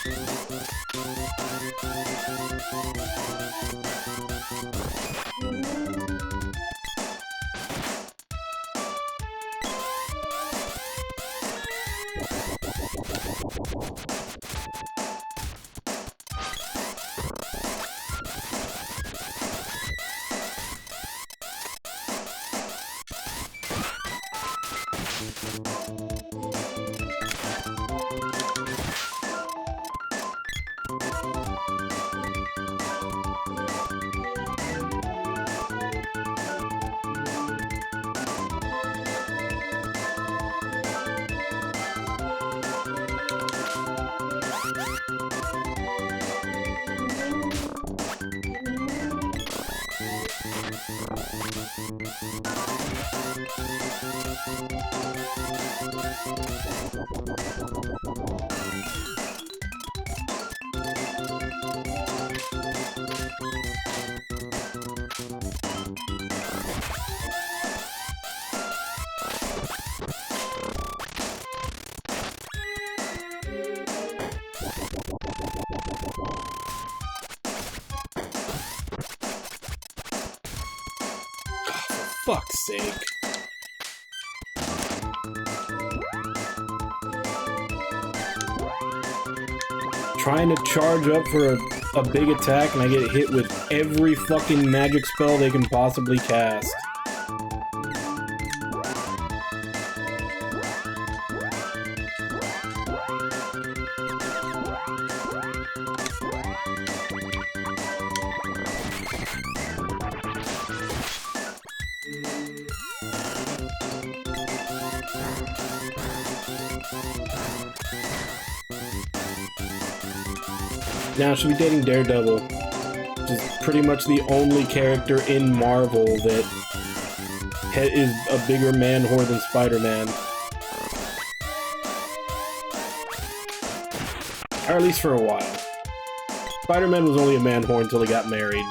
Fuck's sake. Trying to charge up for a big attack and I get hit with every fucking magic spell they can possibly cast. Now she'll be dating Daredevil, which is pretty much the only character in Marvel that is a bigger man whore than Spider-Man. Or at least for a while. Spider-Man was only a man whore until he got married.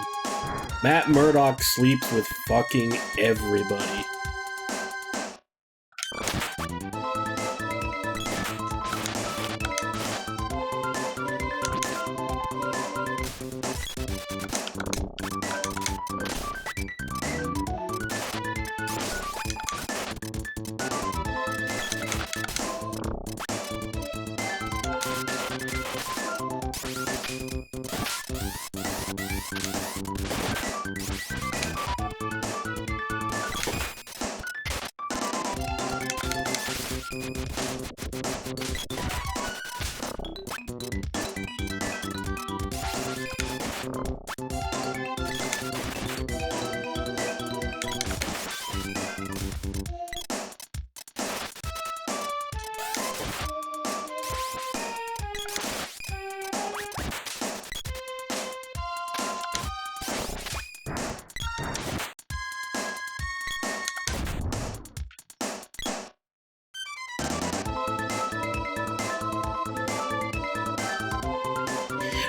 Matt Murdock sleeps with fucking everybody.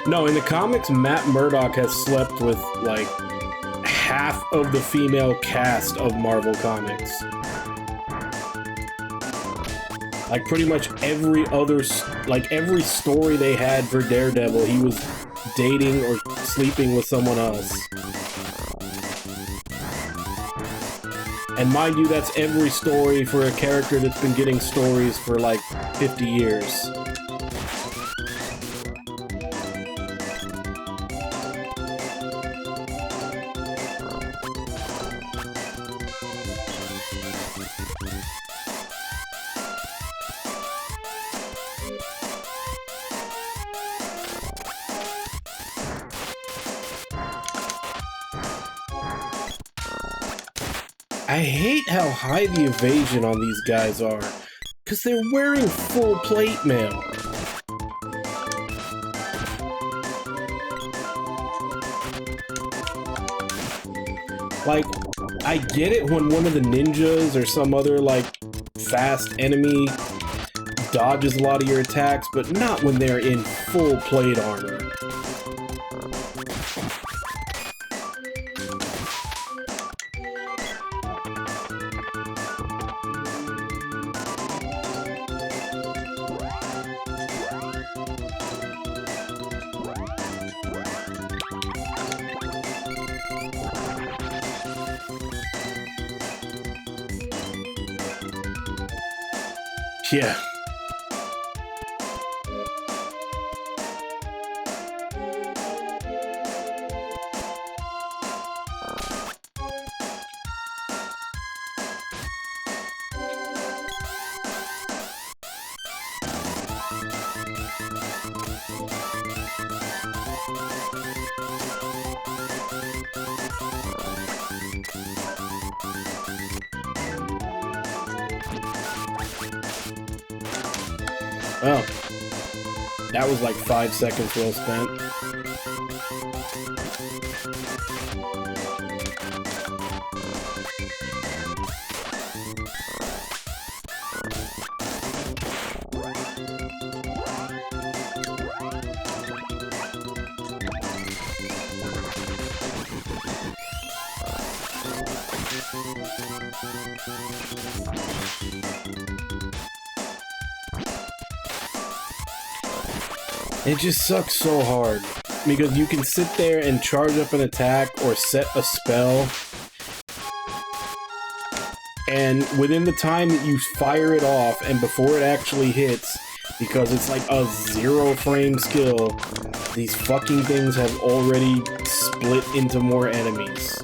No, in the comics, Matt Murdock has slept with, like, half of the female cast of Marvel Comics. Like, pretty much every other, like, every story they had for Daredevil, he was dating or sleeping with someone else. And mind you, that's every story for a character that's been getting stories for, like, 50 years. I hate how high the evasion on these guys are, because they're wearing full plate mail. Like, I get it when one of the ninjas or some other, like, fast enemy dodges a lot of your attacks, but not when they're in full plate armor. Yeah. Oh. That was like 5 seconds well spent. It just sucks so hard, because you can sit there and charge up an attack or set a spell, and within the time that you fire it off and before it actually hits, because it's like a 0-frame skill, these fucking things have already split into more enemies.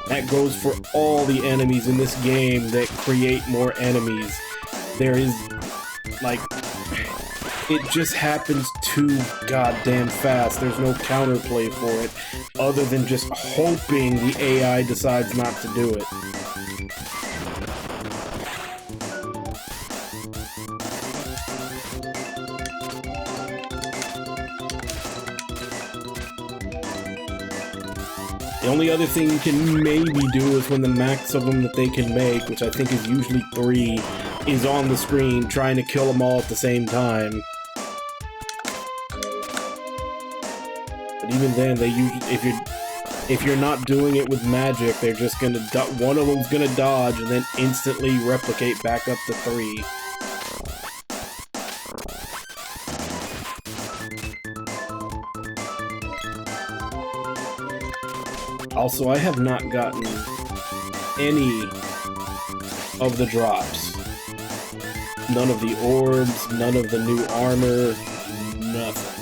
That goes for all the enemies in this game that create more enemies. There is, like... It just happens too goddamn fast. There's no counterplay for it, other than just hoping the AI decides not to do it. The only other thing you can maybe do is when the max of them that they can make, which I think is usually 3, is on the screen, trying to kill them all at the same time. But even then, they usually, if you're not doing it with magic, they're just gonna one of them's gonna dodge and then instantly replicate back up to 3. Also, I have not gotten any of the drops. None of the orbs, none of the new armor, nothing.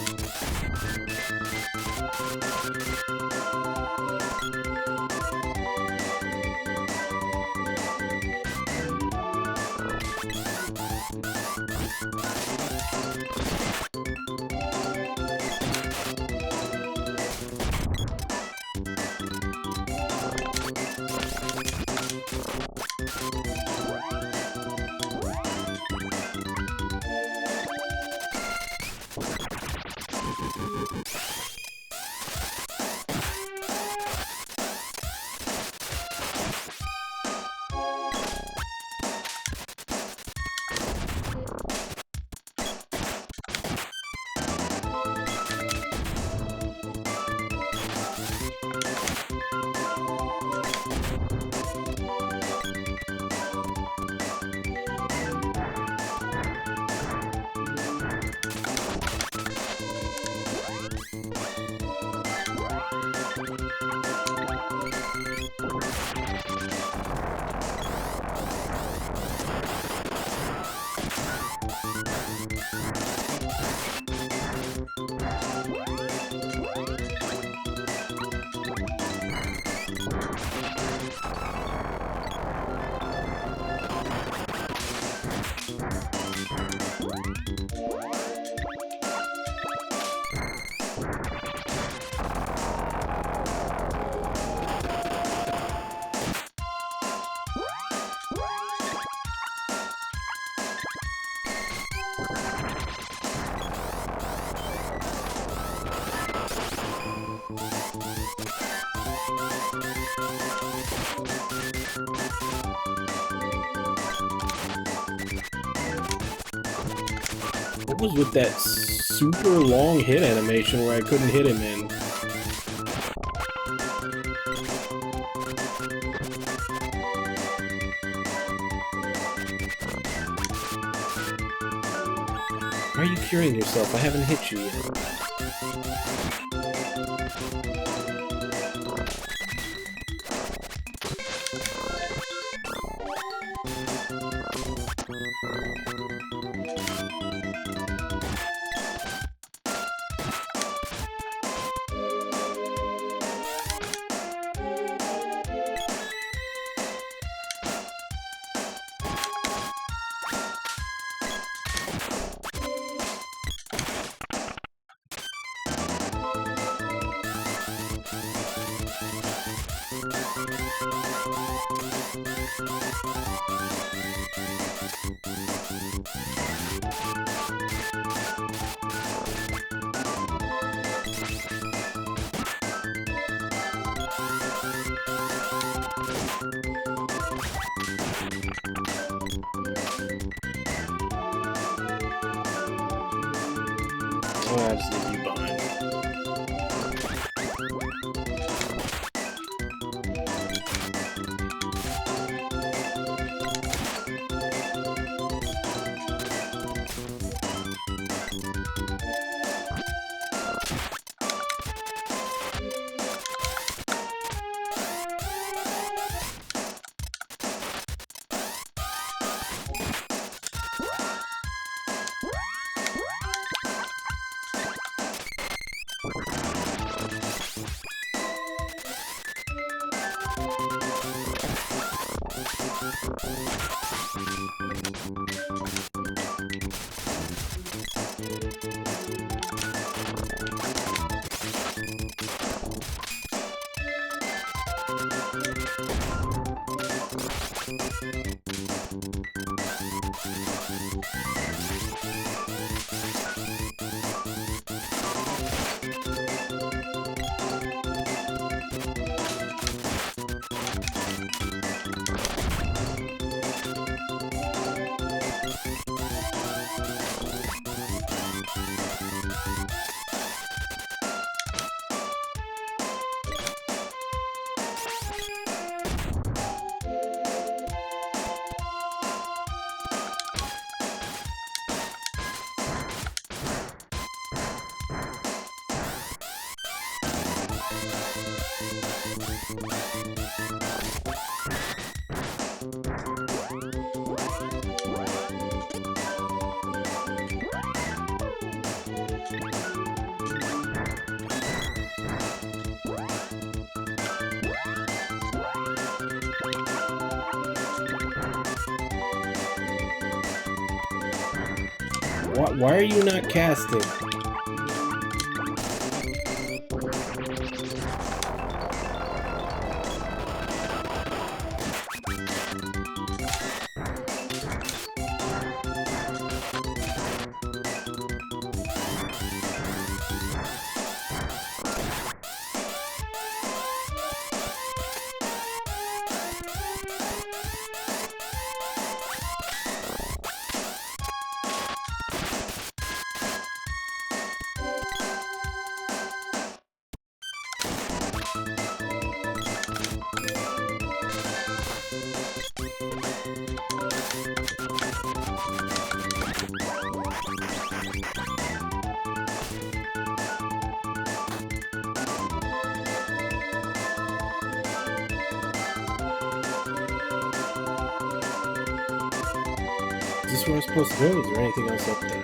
What was with that super long hit animation where I couldn't hit him in? Why are you curing yourself? I haven't hit you yet. Oh, I just leave you behind. Why are you not casting? Is this where I'm supposed to go? Is there anything else up there?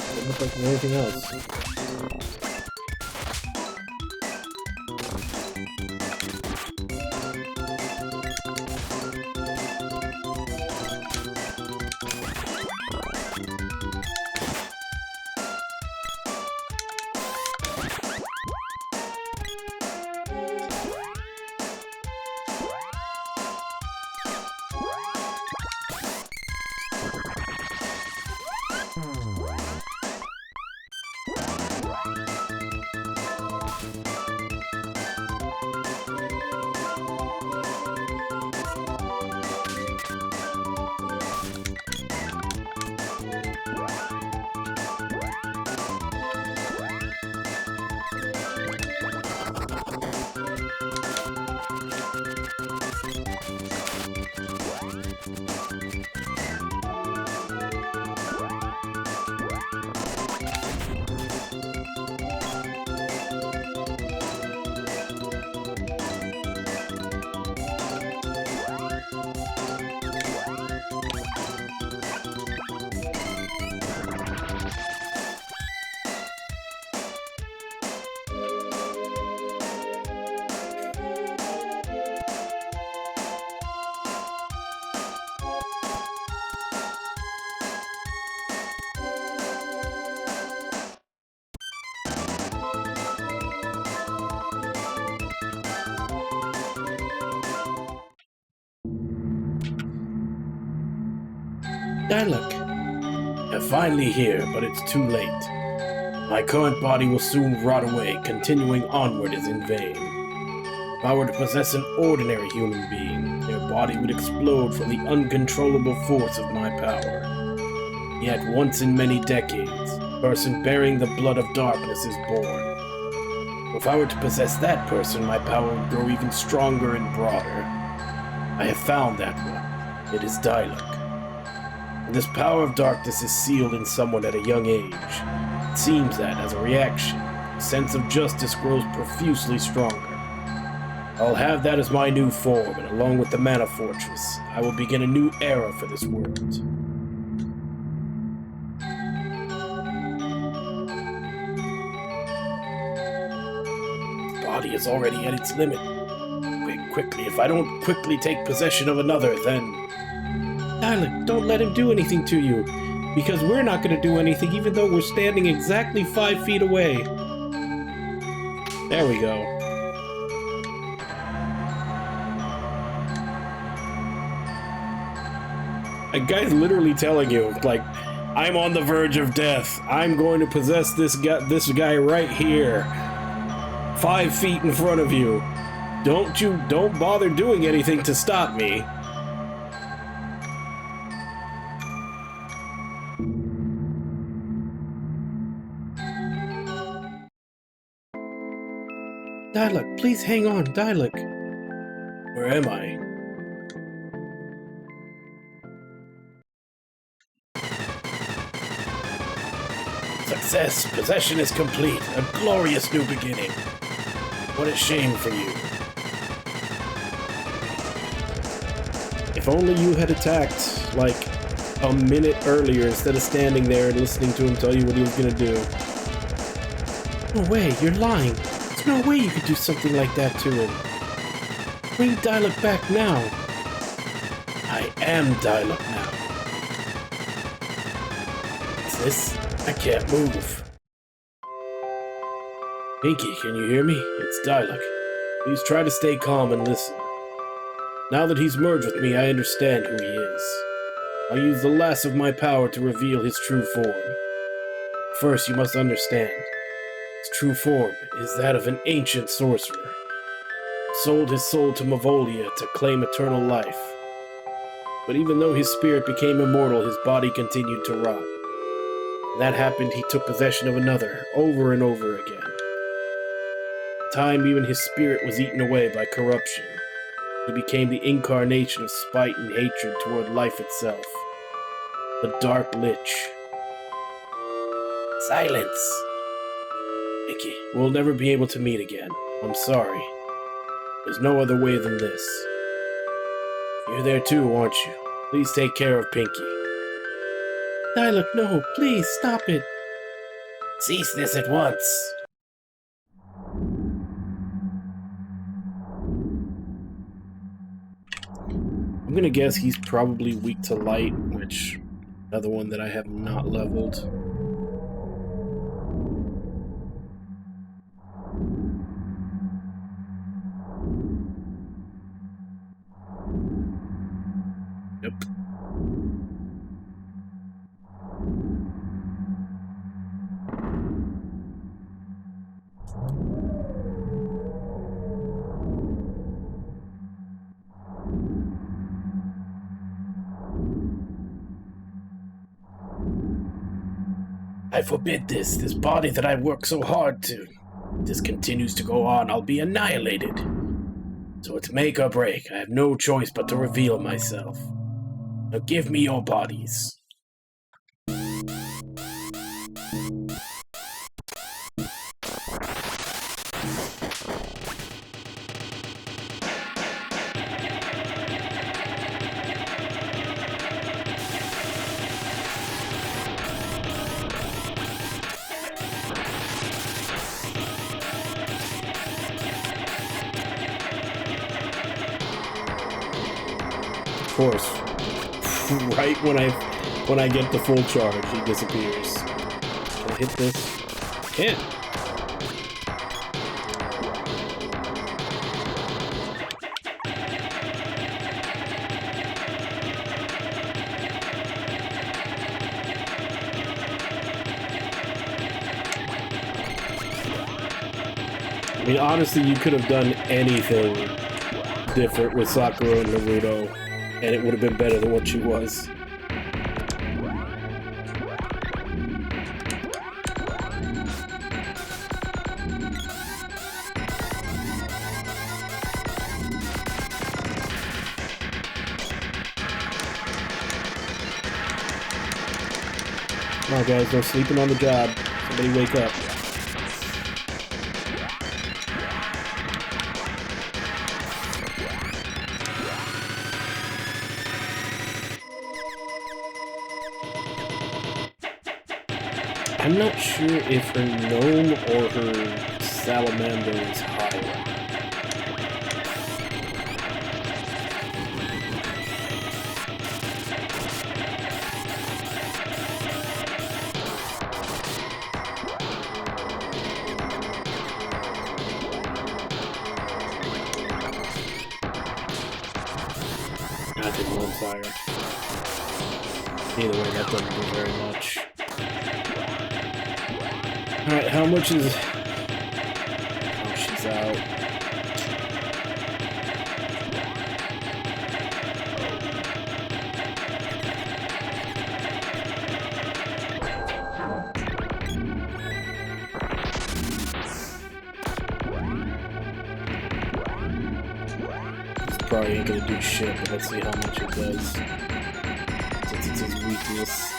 Doesn't look like there's anything else. Dialogue. I'm finally here, but it's too late. My current body will soon rot away, continuing onward is in vain. If I were to possess an ordinary human being, their body would explode from the uncontrollable force of my power. Yet once in many decades, a person bearing the blood of darkness is born. If I were to possess that person, my power would grow even stronger and broader. I have found that one. It is Dialogue. And this power of darkness is sealed in someone at a young age. It seems that, as a reaction, the sense of justice grows profusely stronger. I'll have that as my new form, and along with the Mana Fortress, I will begin a new era for this world. The body is already at its limit. Quickly, if I don't quickly take possession of another, then... Dialogue, don't let him do anything to you, because we're not going to do anything even though we're standing exactly 5 feet away. There we go. A guy's literally telling you, like, I'm on the verge of death. I'm going to possess this guy right here. 5 feet in front of you. Don't bother doing anything to stop me. Dialogue, please hang on, Dialogue. Where am I? Success! Possession is complete. A glorious new beginning. What a shame for you. If only you had attacked, like, a minute earlier instead of standing there and listening to him tell you what he was gonna do. No way, you're lying. There's no way you could do something like that to him. Bring Dialogue back now. I am Dialogue now. What's this? I can't move. Pinky, can you hear me? It's Dialogue. Please try to stay calm and listen. Now that he's merged with me, I understand who he is. I'll use the last of my power to reveal his true form. First, you must understand. His true form is that of an ancient sorcerer. Sold his soul to Mavolia to claim eternal life. But even though his spirit became immortal, his body continued to rot. When that happened, he took possession of another, over and over again. In time, even his spirit was eaten away by corruption. He became the incarnation of spite and hatred toward life itself. The Dark Lich. Silence! Mickey, we'll never be able to meet again. I'm sorry. There's no other way than this. You're there too, aren't you? Please take care of Pinky. Dialogue, no, please, stop it. Cease this at once. I'm gonna guess he's probably weak to light, which, another one that I have not leveled. Yep. I forbid this body that I worked so hard to. If this continues to go on, I'll be annihilated. So it's make or break. I have no choice but to reveal myself. Now give me your bodies. Of course. Right when I get the full charge, he disappears. Can I hit this? Can't. I mean, honestly, you could have done anything different with Sakura and Naruto, and it would have been better than what she was. Come on, guys, no sleeping on the job. Somebody wake up. I'm not sure if her gnome or her salamander is higher. I think one's higher. Either way, that doesn't do very much. Alright, how much is... Oh, she's out. This probably ain't gonna do shit, but let's see how much it does. Since it's his weakness.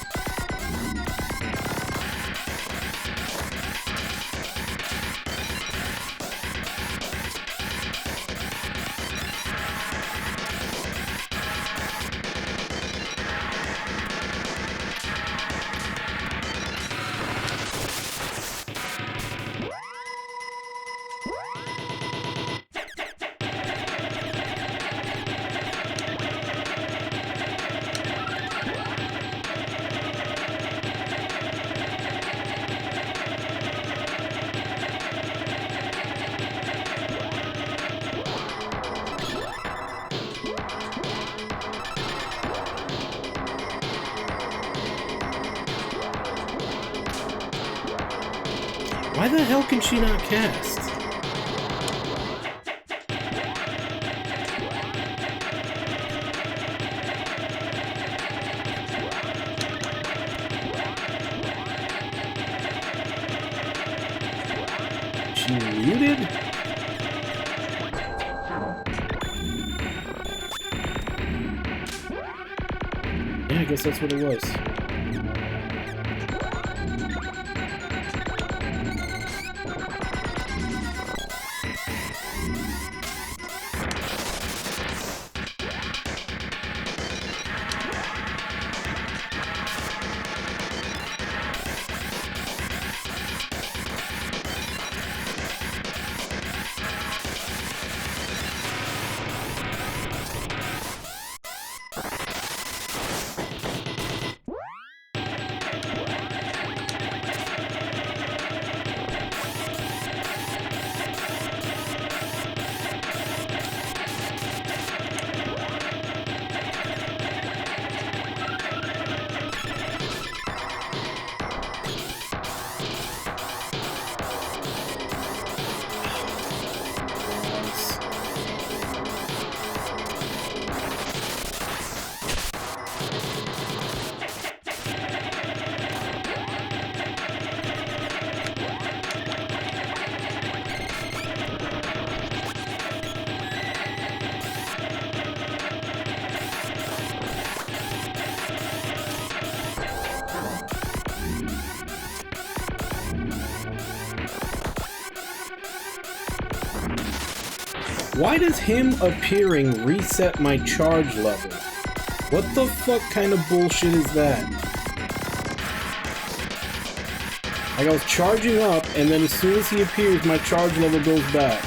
Why the hell can she not cast? She muted? Yeah, I guess that's what it was. Why does him appearing reset my charge level? What the fuck kind of bullshit is that? Like, I was charging up, and then as soon as he appears, my charge level goes back.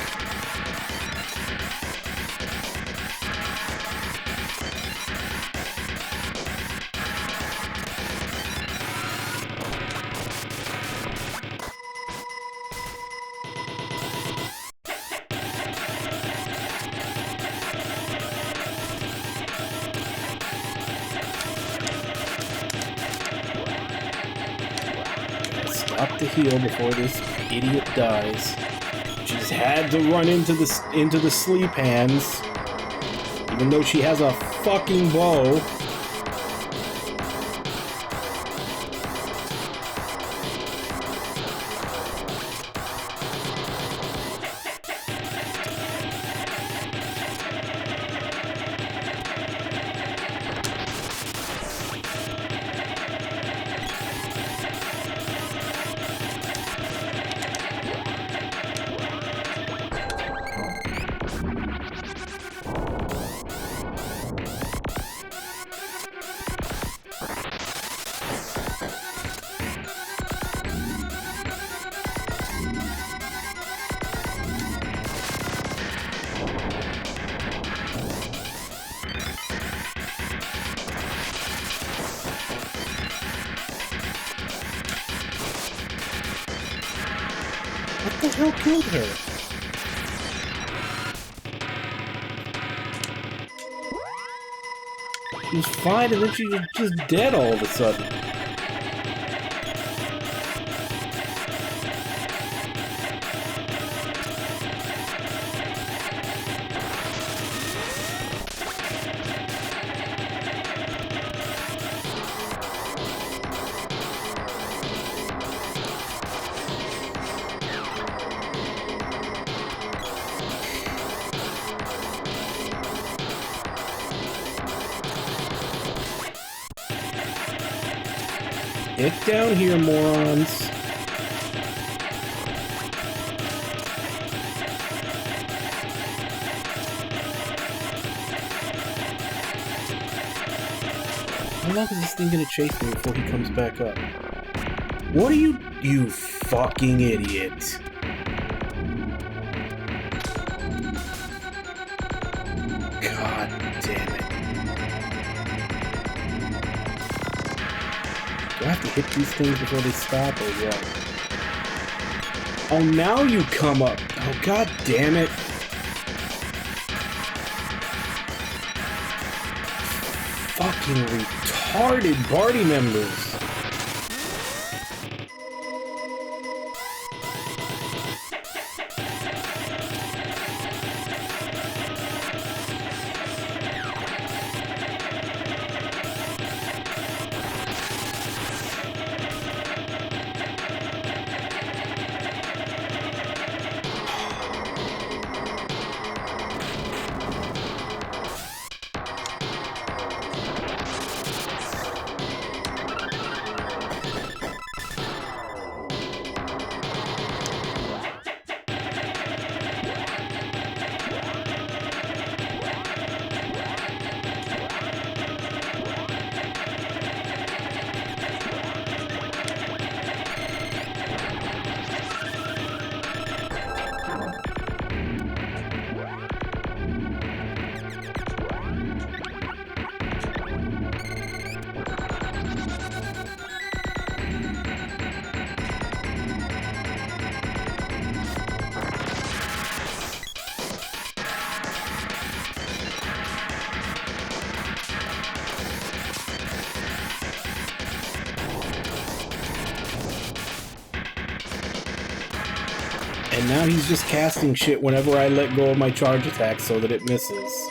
Stop the heal before this idiot dies. She's had to run into the sleep hands, even though she has a fucking bow. What the hell killed her? She was fine, and then she was just dead all of a sudden. Get down here, morons. How long is this thing gonna chase me before he comes back up? What are you fucking idiot? God damn it. Do I have to hit these things before they stop, or what? Oh, now you come up. Oh, god damn it. Fucking retarded party members. And now he's just casting shit whenever I let go of my charge attack so that it misses.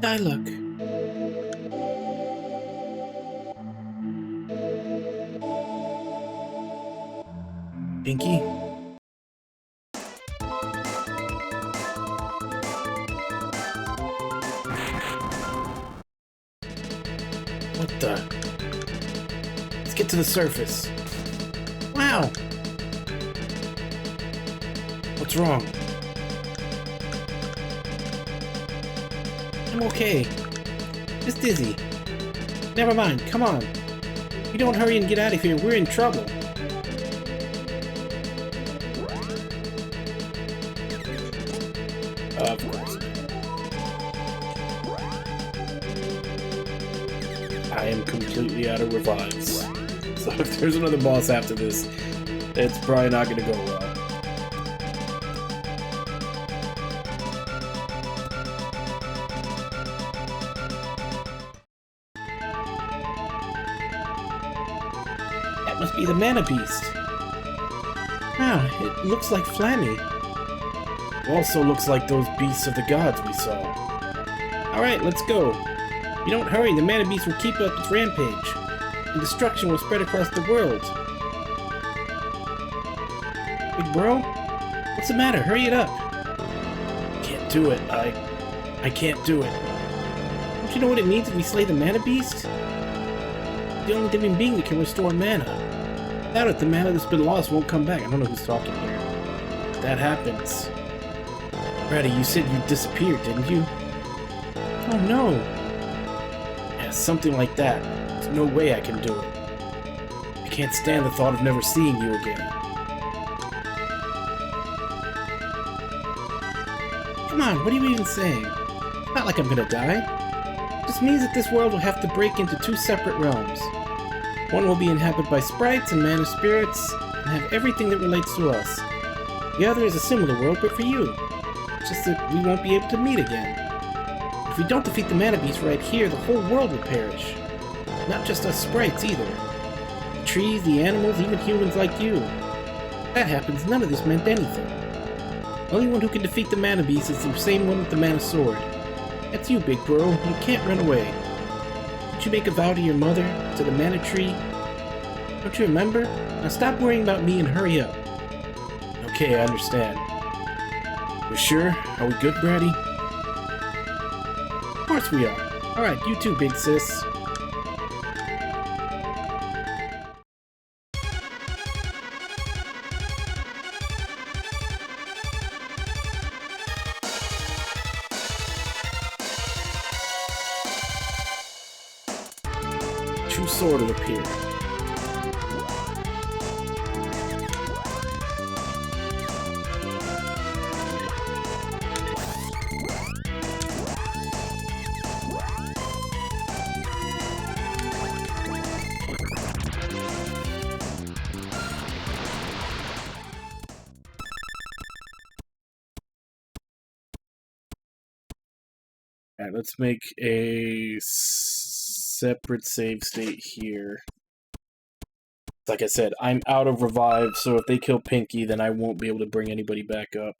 I look. Pinky? What the? Let's get to the surface. Wow! What's wrong? I'm okay. Just dizzy. Never mind, come on. If we don't hurry and get out of here, we're in trouble. Of course. I am completely out of revives. So if there's another boss after this, it's probably not going to go well. Must be the mana beast. Ah, it looks like Flammy. Also looks like those beasts of the gods we saw. Alright, let's go. If you don't hurry, the mana beast will keep up its rampage, and destruction will spread across the world. Big bro? What's the matter? Hurry it up. Can't do it. I can't do it. Don't you know what it means if we slay the mana beast? The only living being that can restore mana. Without it, the mana that's been lost won't come back. I don't know who's talking here. If that happens. Brady, you said you disappeared, didn't you? Oh no. Yeah, something like that. There's no way I can do it. I can't stand the thought of never seeing you again. Come on, what are you even saying? It's not like I'm gonna die. It just means that this world will have to break into two separate realms. One will be inhabited by sprites and mana spirits, and have everything that relates to us. The other is a similar world, but for you. It's just that we won't be able to meet again. If we don't defeat the mana beast right here, the whole world will perish. Not just us sprites, either. The trees, the animals, even humans like you. If that happens, none of this meant anything. The only one who can defeat the mana beast is the same one with the mana sword. That's you, big bro. You can't run away. Did you make a vow to your mother, to the mana tree? Don't you remember? Now stop worrying about me and hurry up. Okay, I understand. You sure? Are we good, Brady? Of course we are. Alright, you too, big sis. True sword will appear. Alright, let's make a separate save state here. Like I said, I'm out of revive, so if they kill Pinky, then I won't be able to bring anybody back up.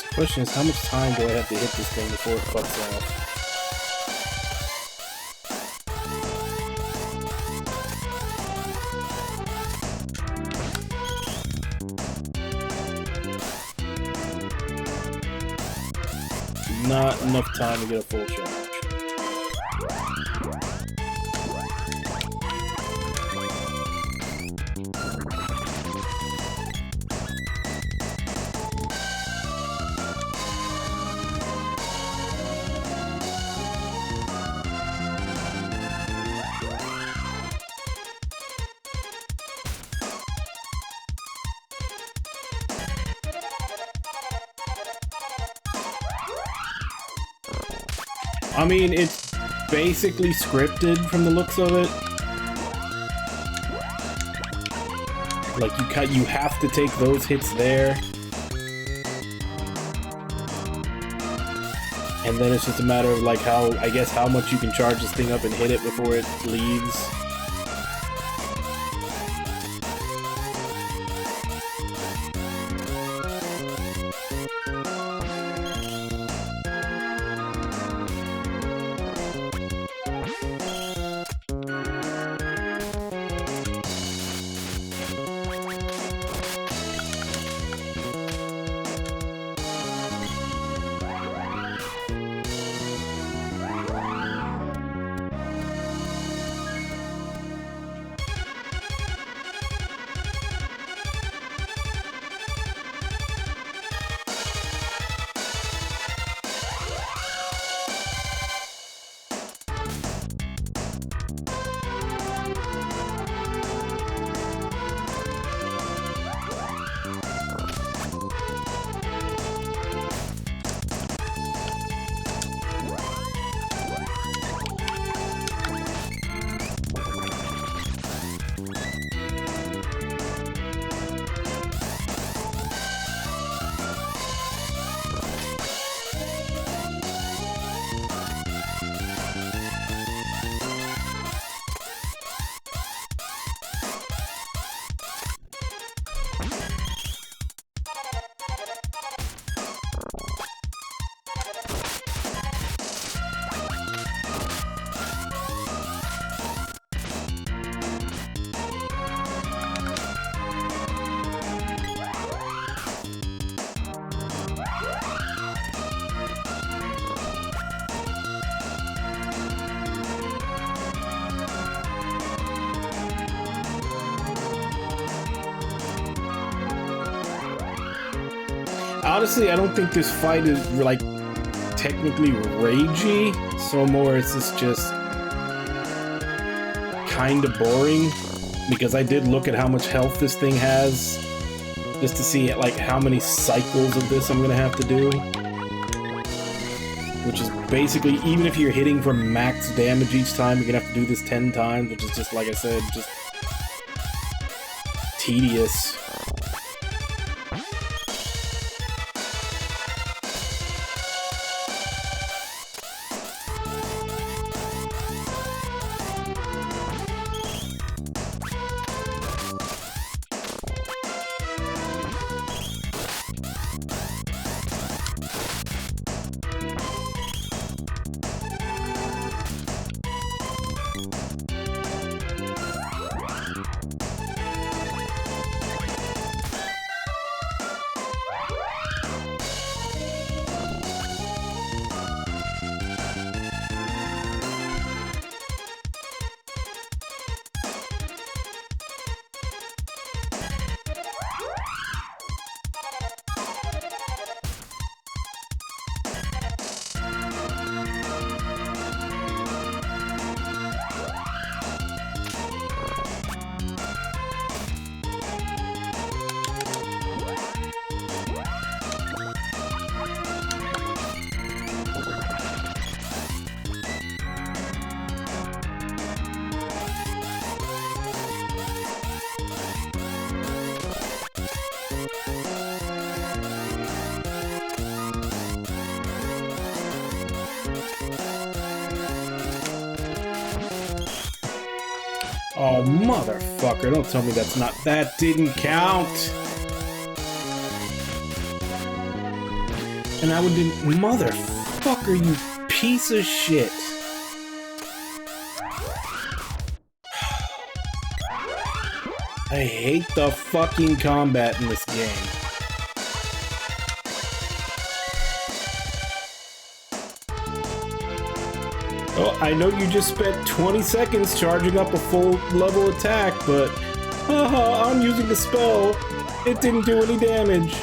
The question is, how much time do I have to hit this thing before it fucks off? Not enough time to get a full charge. I mean, it's basically scripted from the looks of it. Like, you have to take those hits there. And then it's just a matter of, like, how much you can charge this thing up and hit it before it leaves. honestly, I don't think this fight is, like, technically ragey. So more, it's just kind of boring. Because I did look at how much health this thing has. Just to see, like, how many cycles of this I'm gonna have to do. Which is basically, even if you're hitting for max damage each time, you're gonna have to do this 10 times, which is just, like I said, just tedious. Oh, motherfucker, don't tell me that's not... That didn't count! And I would didn't... Motherfucker, you piece of shit! I hate the fucking combat in this game. Well, I know you just spent 20 seconds charging up a full level attack, but haha, I'm using the spell. It didn't do any damage.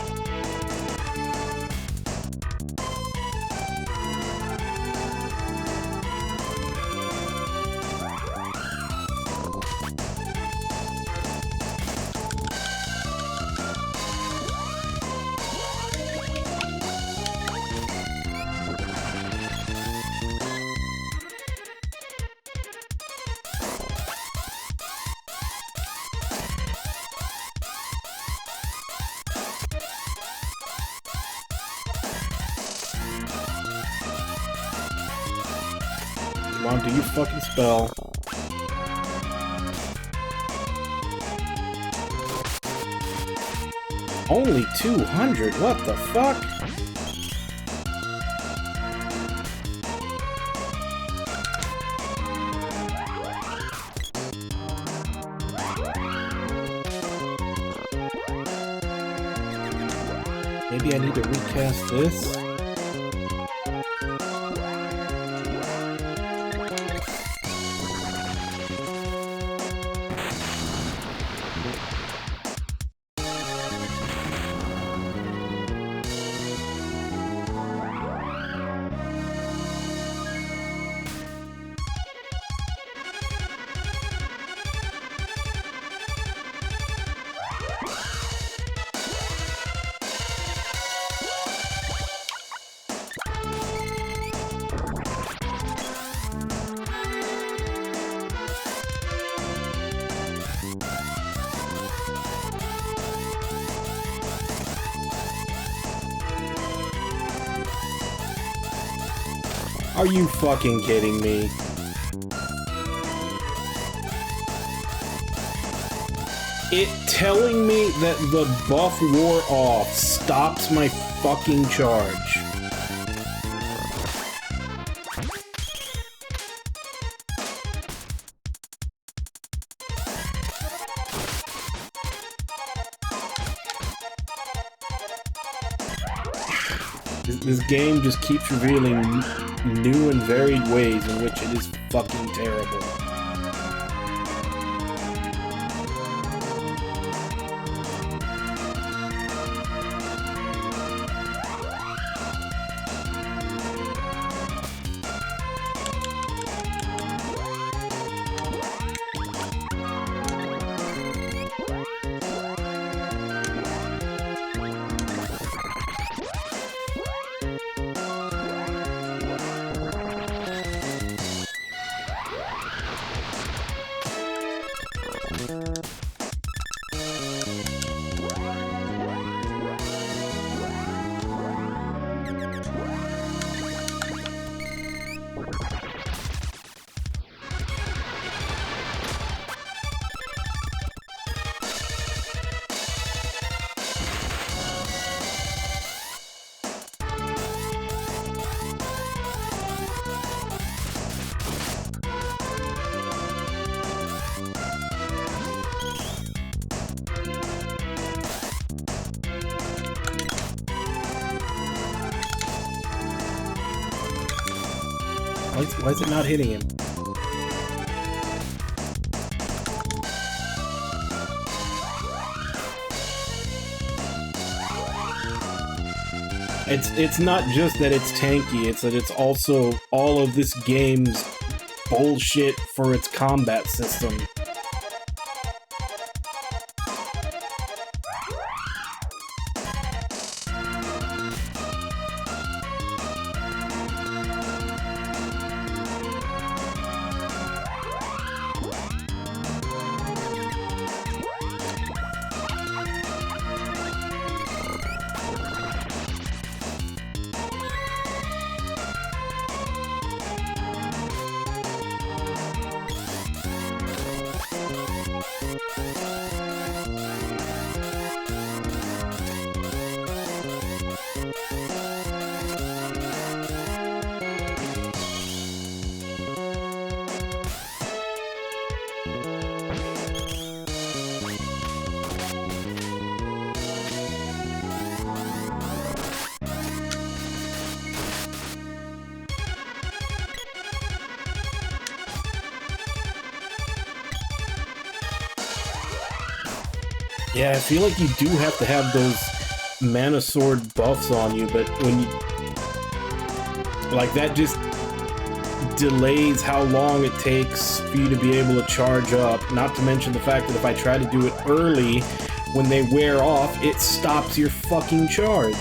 Come on, do your fucking spell. Only 200? What the fuck? Maybe I need to recast this? Are you fucking kidding me? It telling me that the buff wore off stops my fucking charge. This game just keeps revealing new and varied ways in which it is fucking terrible. Why is it not hitting him? It's not just that it's tanky, it's that it's also all of this game's bullshit for its combat system. Yeah, I feel like you do have to have those mana sword buffs on you, but when you... like, that just delays how long it takes for you to be able to charge up. Not to mention the fact that if I try to do it early, when they wear off, it stops your fucking charge.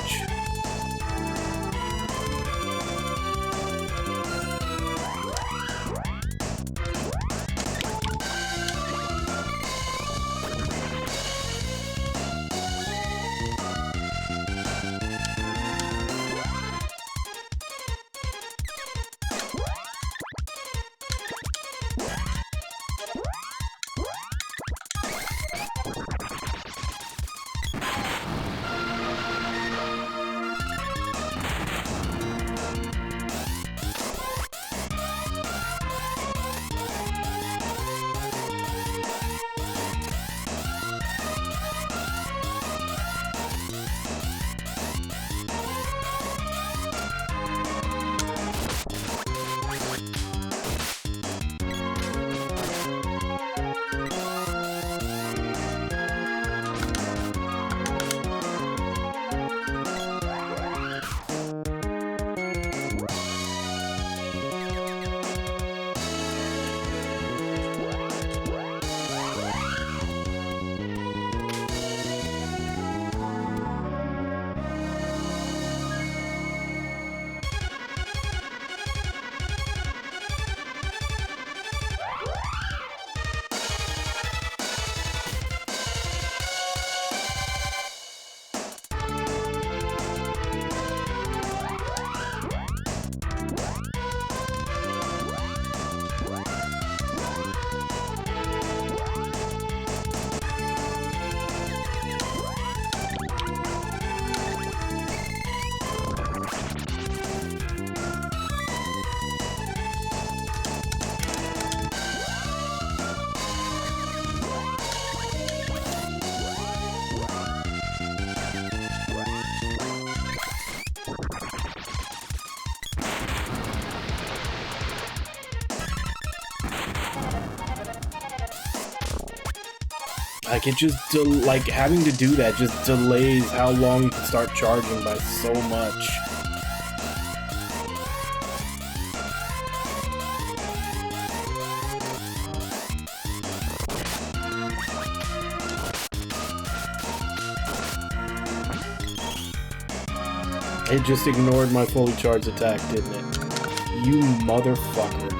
Like, it just, like, having to do that just delays how long you can start charging by so much. It just ignored my fully charged attack, didn't it? You motherfucker.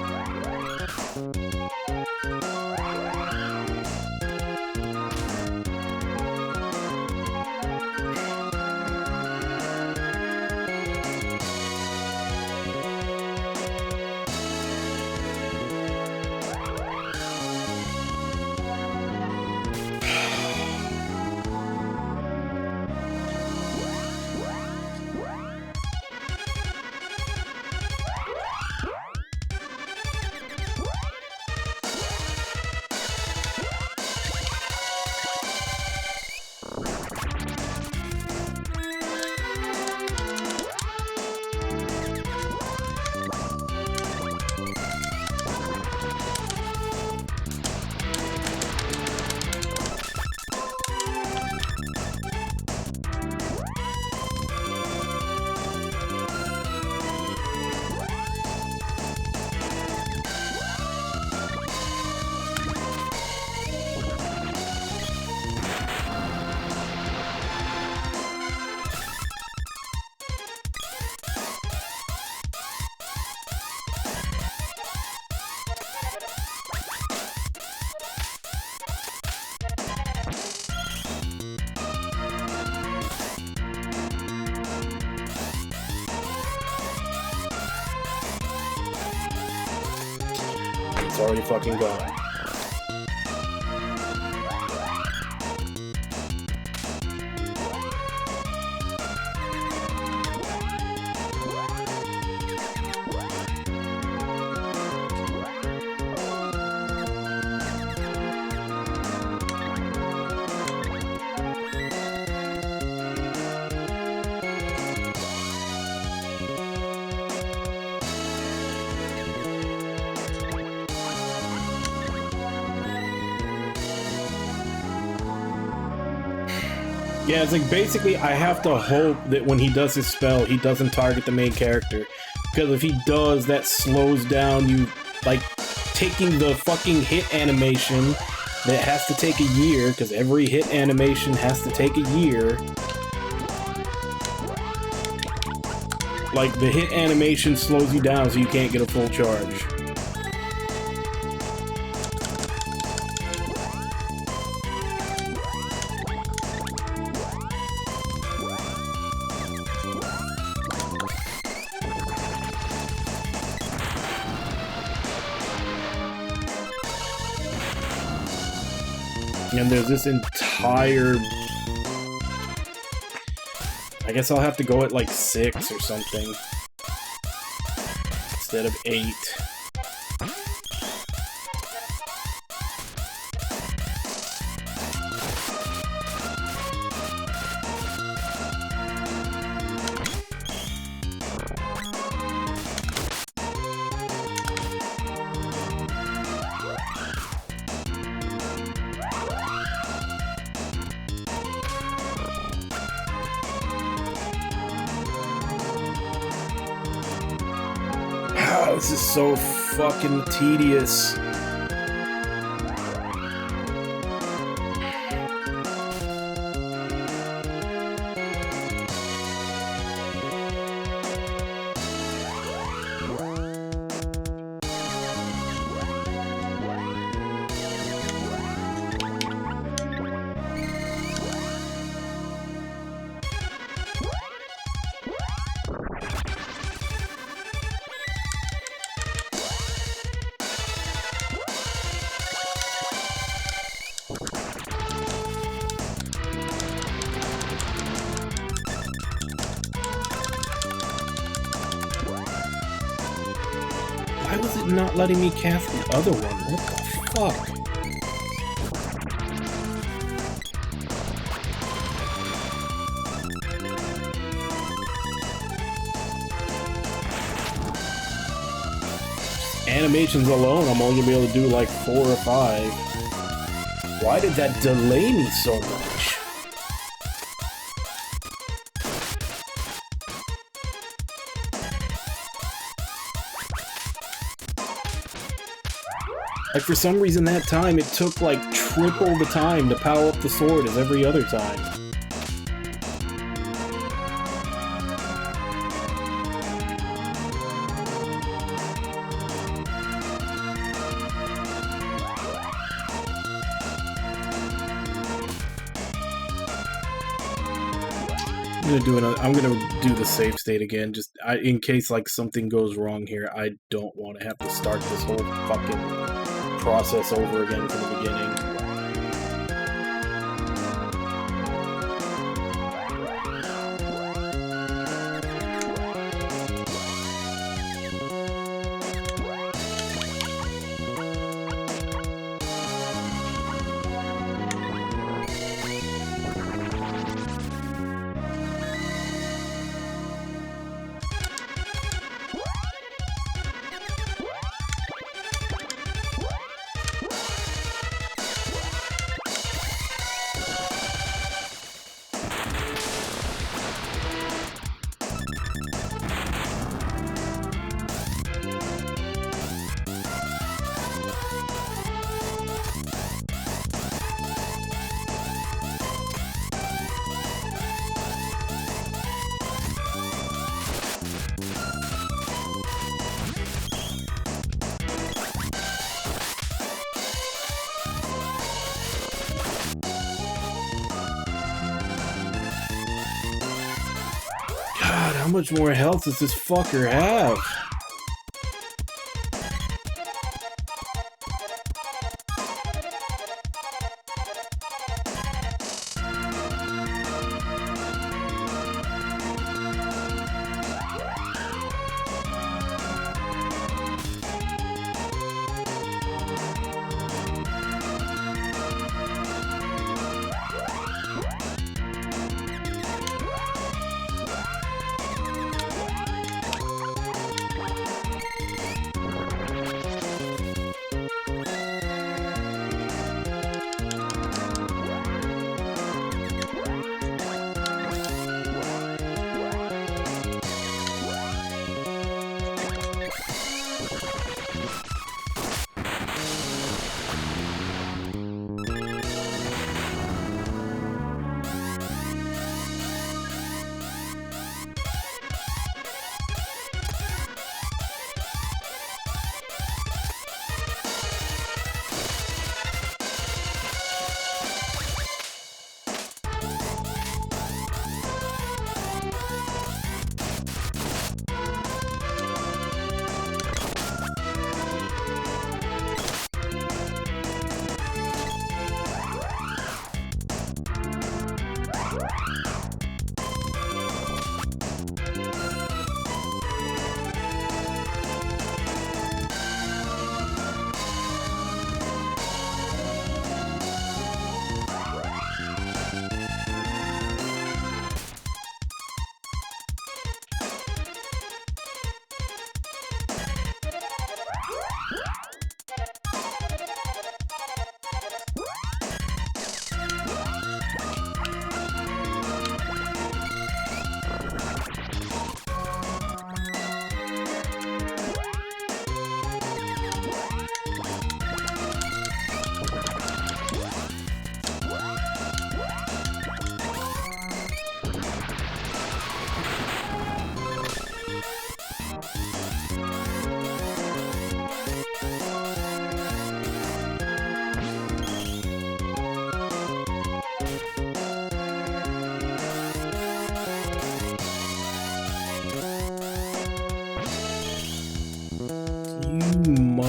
It's already fucking gone. Yeah, it's like basically I have to hope that when he does his spell, he doesn't target the main character. Because if he does, that slows down you, like, taking the fucking hit animation that has to take a year, because every hit animation has to take a year. Like, the hit animation slows you down so you can't get a full charge. And there's this entire... I guess I'll have to go at like 6 or something instead of 8. This is so fucking tedious. Why was it not letting me cast the other one? What the fuck? Animations alone, I'm only gonna be able to do like 4 or 5. Why did that delay me so much? Like, for some reason that time, it took like triple the time to power up the sword as every other time. I'm gonna do the save state again, just in case like something goes wrong here. I don't want to have to start this whole fucking process over again from the beginning. How much more health does this fucker have?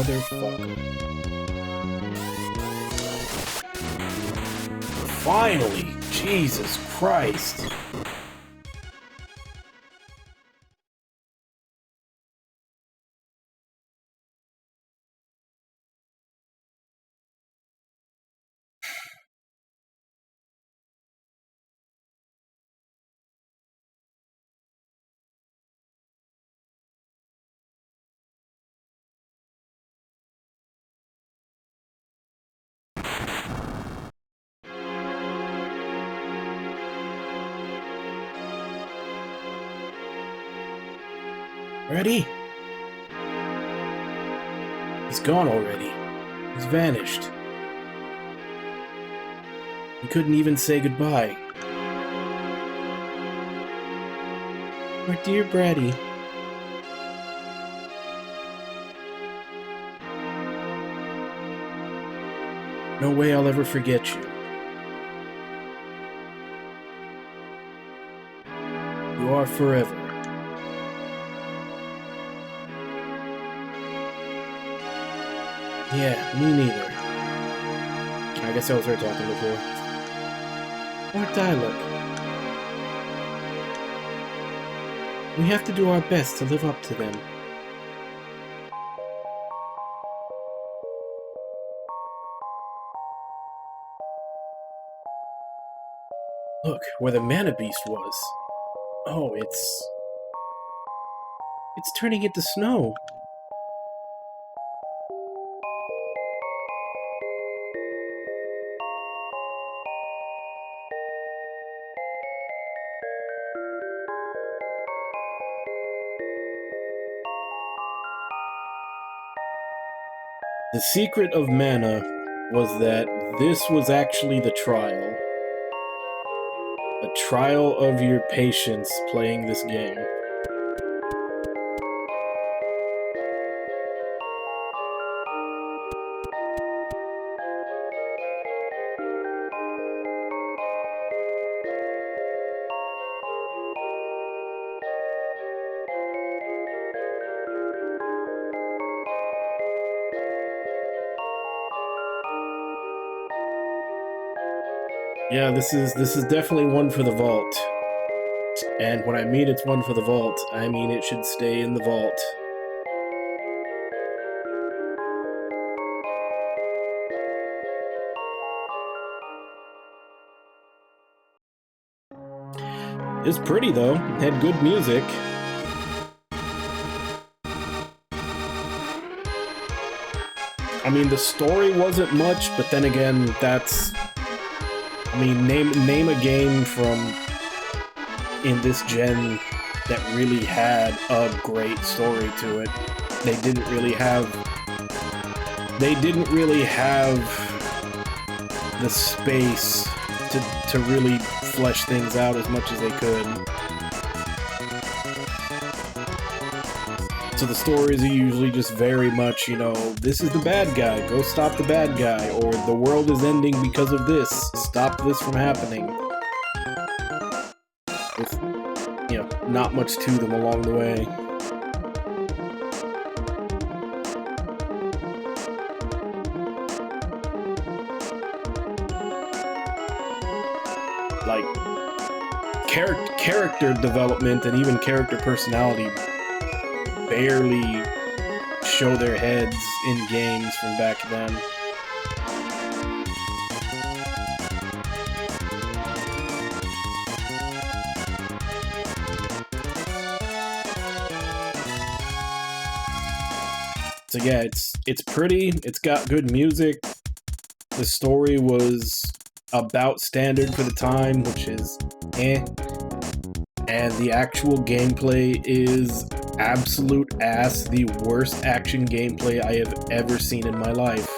motherfucker. Finally! Jesus Christ! Ready? He's gone already. He's vanished. He couldn't even say goodbye. Our dear Bratty. No way I'll ever forget you. You are forever. Yeah, me neither. I guess I was her talking before. Or dialogue. We have to do our best to live up to them. Look, where the mana beast was. Oh, it's turning into snow. The secret of mana was that this was actually the trial. A trial of your patience playing this game. Yeah, this is definitely one for the vault. And when I mean it's one for the vault, I mean it should stay in the vault. It's pretty though. It had good music. I mean, the story wasn't much, but then again, that's... I mean, name a game from in this gen that really had a great story to it. They didn't really have the space to really flesh things out as much as they could. So the stories are usually just very much, you know, this is the bad guy, go stop the bad guy, or the world is ending because of this, stop this from happening. With, you know, not much to them along the way. Like, character development and even character personality barely show their heads in games from back then. So yeah, it's pretty, it's got good music, the story was about standard for the time, which is eh, and the actual gameplay is absolute ass, the worst action gameplay I have ever seen in my life.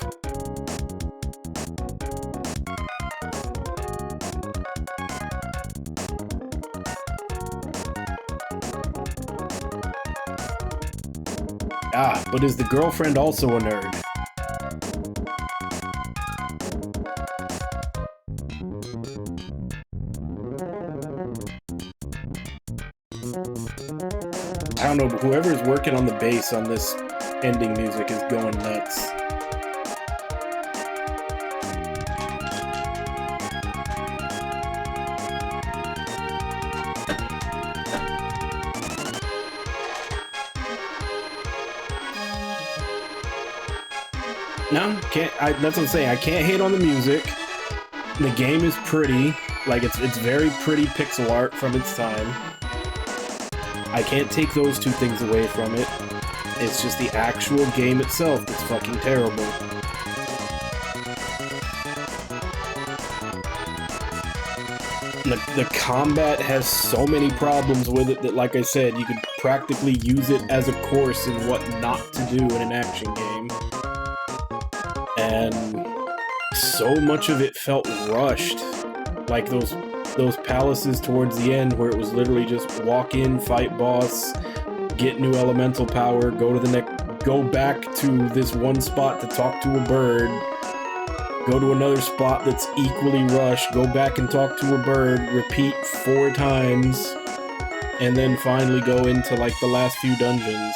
Ah, but is the girlfriend also a nerd? I don't know, but whoever's working on the bass on this ending music is going nuts. No, that's what I'm saying. I can't hate on the music. The game is pretty. Like, it's very pretty pixel art from its time. I can't take those two things away from it. It's just the actual game itself that's fucking terrible. The combat has so many problems with it that, like I said, you could practically use it as a course in what not to do in an action game. And so much of it felt rushed. Like those palaces towards the end where it was literally just walk in, fight boss, get new elemental power, go back to this one spot to talk to a bird, go to another spot that's equally rushed, go back and talk to a bird, repeat 4 times, and then finally go into like the last few dungeons.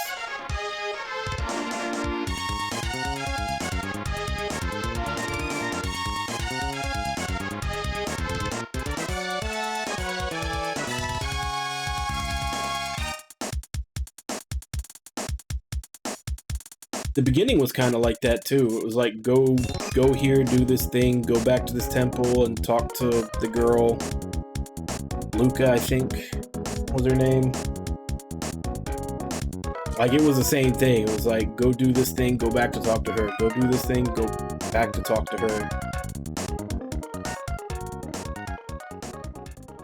The beginning was kind of like that too. It was like, go here, do this thing, go back to this temple and talk to the girl. Luca, I think, was her name. Like, it was the same thing. It was like, go do this thing, go back to talk to her. Go do this thing, go back to talk to her.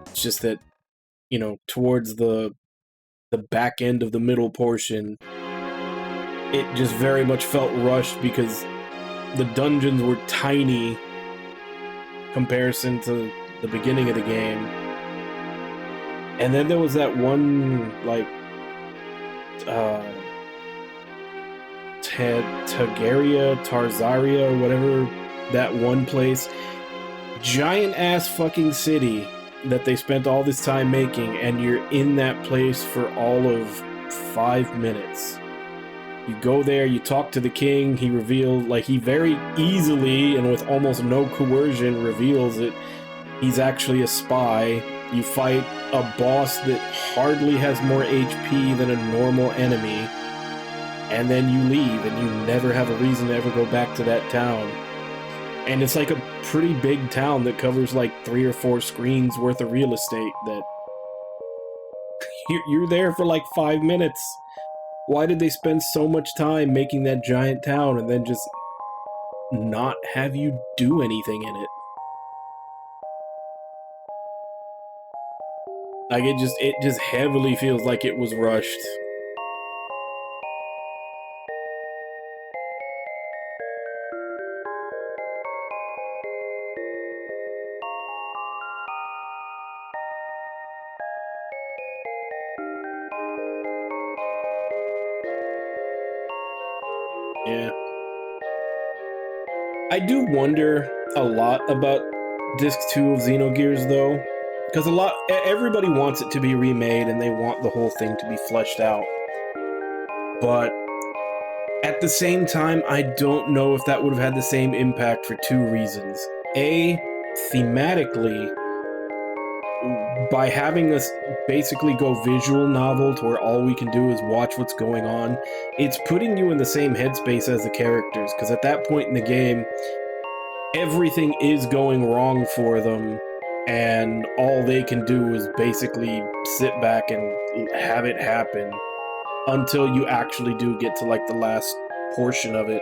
It's just that, you know, towards the back end of the middle portion, it just very much felt rushed because the dungeons were tiny comparison to the beginning of the game. And then there was that one, like, Tarzaria, or whatever, that one place. Giant-ass fucking city that they spent all this time making, and you're in that place for all of 5 minutes. You go there, you talk to the king, he revealed, like, he very easily and with almost no coercion reveals that he's actually a spy. You fight a boss that hardly has more HP than a normal enemy, and then you leave, and you never have a reason to ever go back to that town. And it's like a pretty big town that covers like 3 or 4 screens worth of real estate that you're there for like 5 minutes. Why did they spend so much time making that giant town and then just not have you do anything in it? Like, it just heavily feels like it was rushed. Yeah. I do wonder a lot about Disc 2 of Xenogears, though. Because everybody wants it to be remade, and they want the whole thing to be fleshed out. But at the same time, I don't know if that would have had the same impact for 2 reasons. A, thematically, by having us basically go visual novel to where all we can do is watch what's going on, it's putting you in the same headspace as the characters, because at that point in the game, everything is going wrong for them, and all they can do is basically sit back and have it happen until you actually do get to like the last portion of it,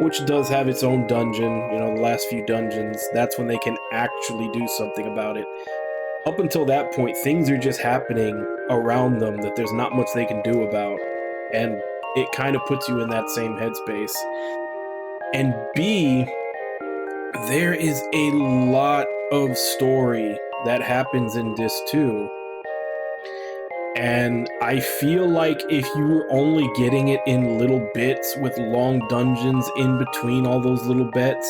which does have its own dungeon, you know, the last few dungeons. That's when they can actually do something about it. Up until that point, things are just happening around them that there's not much they can do about, and it kind of puts you in that same headspace. And B, there is a lot of story that happens in Disc 2, and I feel like if you were only getting it in little bits with long dungeons in between all those little bits,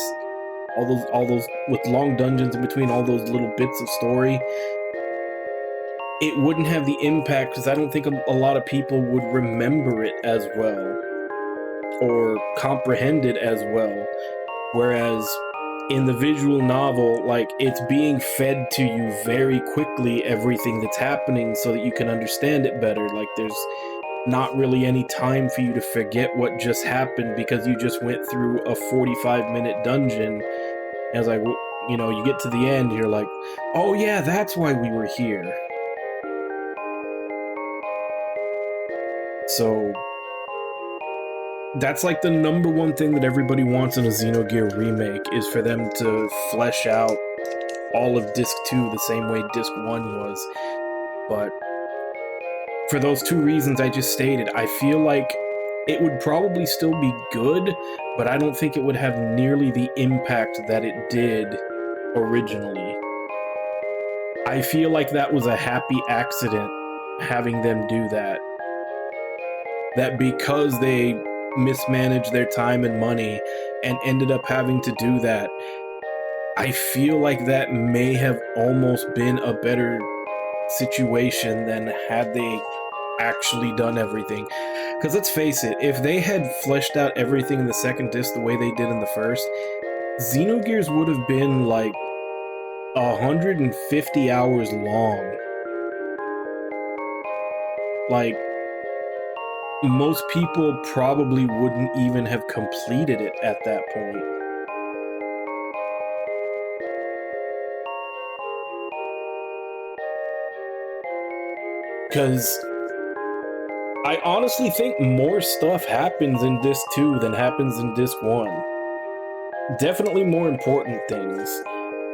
all those with long dungeons in between all those little bits of story, it wouldn't have the impact, because I don't think a lot of people would remember it as well. or comprehend it as well. Whereas in the visual novel, like, it's being fed to you very quickly, everything that's happening, so that you can understand it better. Like, there's not really any time for you to forget what just happened because you just went through a 45-minute dungeon. And it's like, well, you know, you get to the end, you're like, oh yeah, that's why we were here. So that's like the number one thing that everybody wants in a Xenogear remake, is for them to flesh out all of Disc 2 the same way Disc 1 was. But for those two reasons I just stated, I feel like it would probably still be good, but I don't think it would have nearly the impact that it did originally. I feel like that was a happy accident, having them do that. That because they mismanaged their time and money and ended up having to do that, I feel like that may have almost been a better situation than had they actually done everything. Because let's face it, if they had fleshed out everything in the second disc the way they did in the first, Xenogears would have been like 150 hours long. Like, most people probably wouldn't even have completed it at that point. Because I honestly think more stuff happens in Disc 2 than happens in Disc 1. Definitely more important things.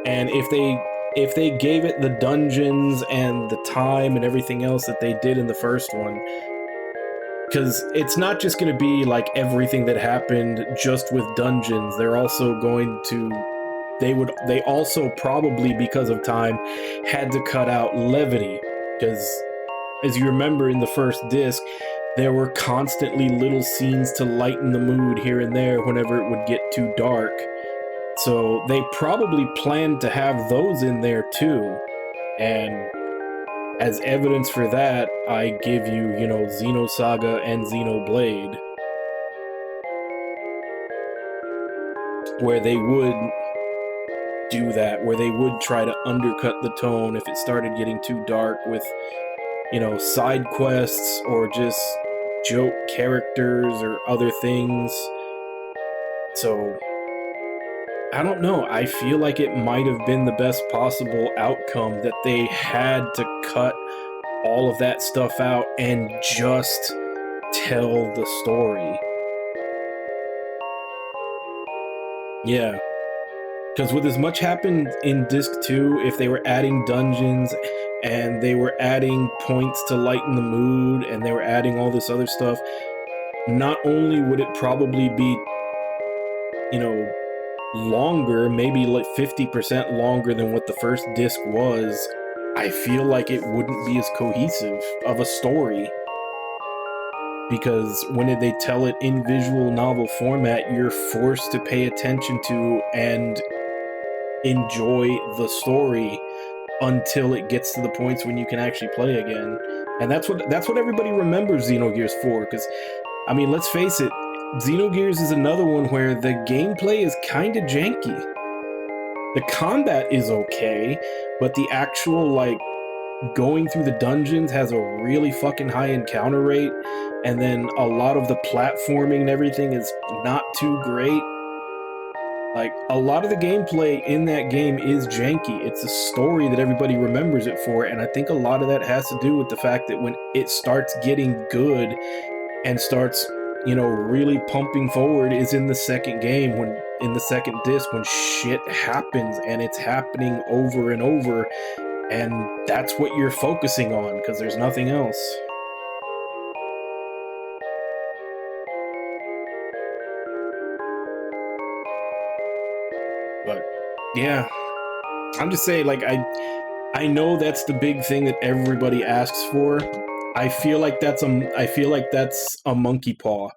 And if they gave it the dungeons and the time and everything else that they did in the first one, because it's not just going to be like everything that happened just with dungeons. They're also going to, they also probably, because of time, had to cut out levity, because as you remember in the first disc, there were constantly little scenes to lighten the mood here and there whenever it would get too dark. So they probably planned to have those in there too. And as evidence for that, I give you, you know, Xenosaga and Xenoblade, where they would do that, where they would try to undercut the tone if it started getting too dark with, you know, side quests or just joke characters or other things. So I don't know, I feel like it might have been the best possible outcome that they had to cut all of that stuff out and just tell the story. Yeah. Because with as much happened in Disc 2, if they were adding dungeons and they were adding points to lighten the mood and they were adding all this other stuff, not only would it probably be, you know, longer, maybe like 50% longer than what the first disc was, I feel like it wouldn't be as cohesive of a story. Because when they tell it in visual novel format, you're forced to pay attention to and enjoy the story until it gets to the points when you can actually play again. And that's what everybody remembers Xenogears for, because, I mean, let's face it, Xenogears is another one where the gameplay is kind of janky. The combat is okay, but the actual, like, going through the dungeons has a really fucking high encounter rate, and then a lot of the platforming and everything is not too great. Like, a lot of the gameplay in that game is janky. It's a story that everybody remembers it for, and I think a lot of that has to do with the fact that when it starts getting good and starts, you know, really pumping forward is in the second game, when in the second disc, when shit happens and it's happening over and over, and that's what you're focusing on because there's nothing else. But yeah, I'm just saying, like, I know that's the big thing that everybody asks for. I feel like that's a monkey paw.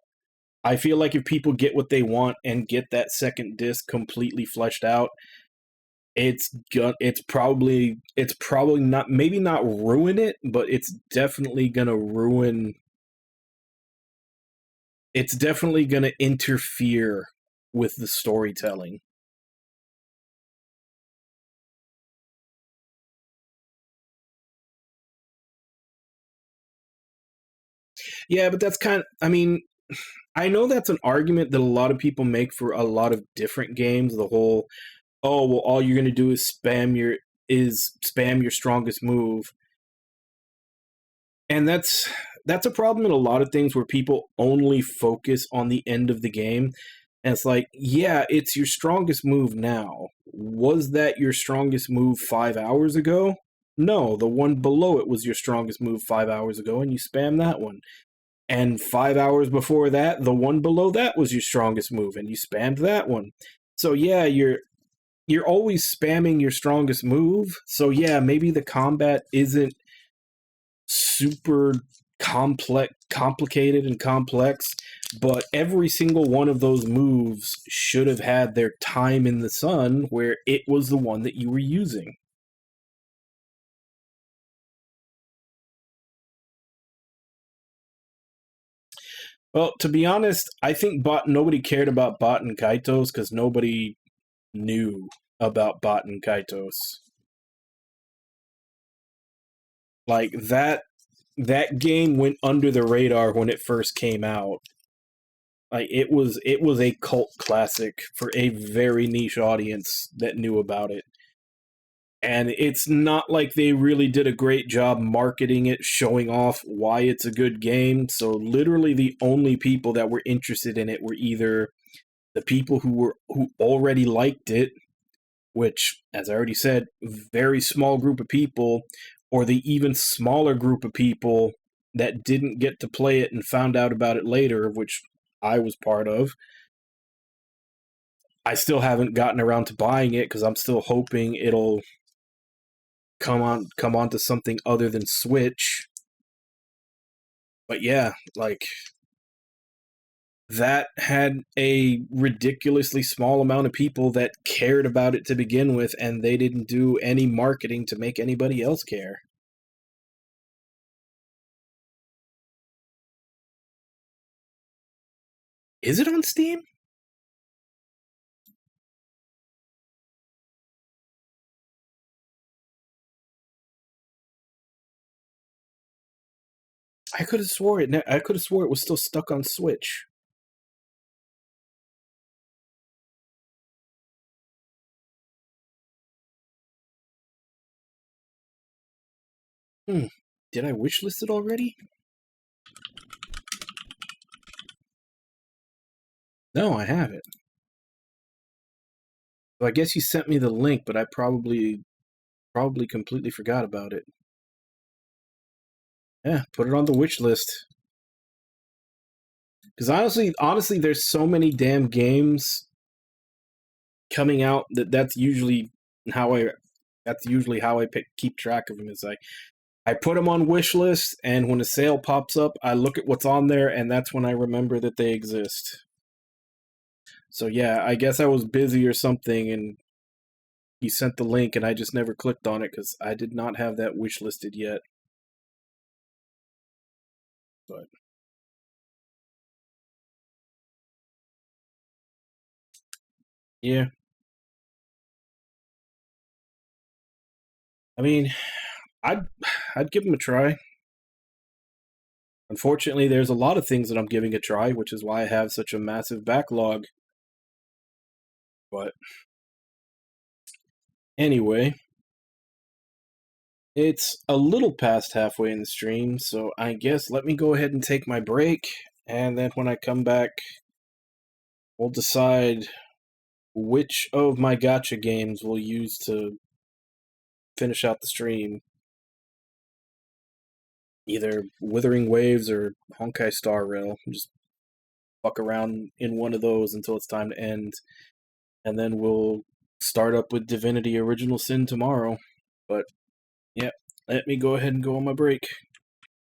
I feel like if people get what they want and get that second disc completely fleshed out, it's probably not, maybe not ruin it, but it's definitely gonna ruin it's definitely going to interfere with the storytelling. Yeah, but that's kind of, I mean, I know that's an argument that a lot of people make for a lot of different games. The whole, oh, well, all you're going to do is spam your strongest move. And that's a problem in a lot of things where people only focus on the end of the game. And it's like, yeah, it's your strongest move now. Was that your strongest move 5 hours ago? No, the one below it was your strongest move 5 hours ago, and you spam that one. And 5 hours before that, the one below that was your strongest move, and you spammed that one. So yeah, you're always spamming your strongest move. So yeah, maybe the combat isn't super complicated and complex, but every single one of those moves should have had their time in the sun where it was the one that you were using. Well, to be honest, I think nobody cared about Bot and Kaitos because nobody knew about Bot and Kaitos. Like that game went under the radar when it first came out. Like it was a cult classic for a very niche audience that knew about it. And it's not like they really did a great job marketing it, showing off why it's a good game. So literally the only people that were interested in it were either the people who already liked it, which, as I already said, very small group of people, or the even smaller group of people that didn't get to play it and found out about it later, which I was part of. I still haven't gotten around to buying it because I'm still hoping it'll come on to something other than Switch. But yeah, like that had a ridiculously small amount of people that cared about it to begin with, and they didn't do any marketing to make anybody else care. Is it on Steam? I could have swore it was still stuck on Switch. Did I wishlist it already? No, I haven't. So I guess you sent me the link, but I probably completely forgot about it. Yeah, put it on the wish list. Because honestly, there's so many damn games coming out that's usually how I keep track of them. Is I put them on wish list, and when a sale pops up, I look at what's on there, and that's when I remember that they exist. So yeah, I guess I was busy or something, and you sent the link, and I just never clicked on it because I did not have that wish listed yet. But yeah, I mean, I'd give them a try. Unfortunately, there's a lot of things that I'm giving a try, which is why I have such a massive backlog. But anyway, it's a little past halfway in the stream, so I guess let me go ahead and take my break, and then when I come back, we'll decide which of my gacha games we'll use to finish out the stream. Either Withering Waves or Honkai Star Rail. Just fuck around in one of those until it's time to end. And then we'll start up with Divinity Original Sin tomorrow. But, yeah, let me go ahead and go on my break.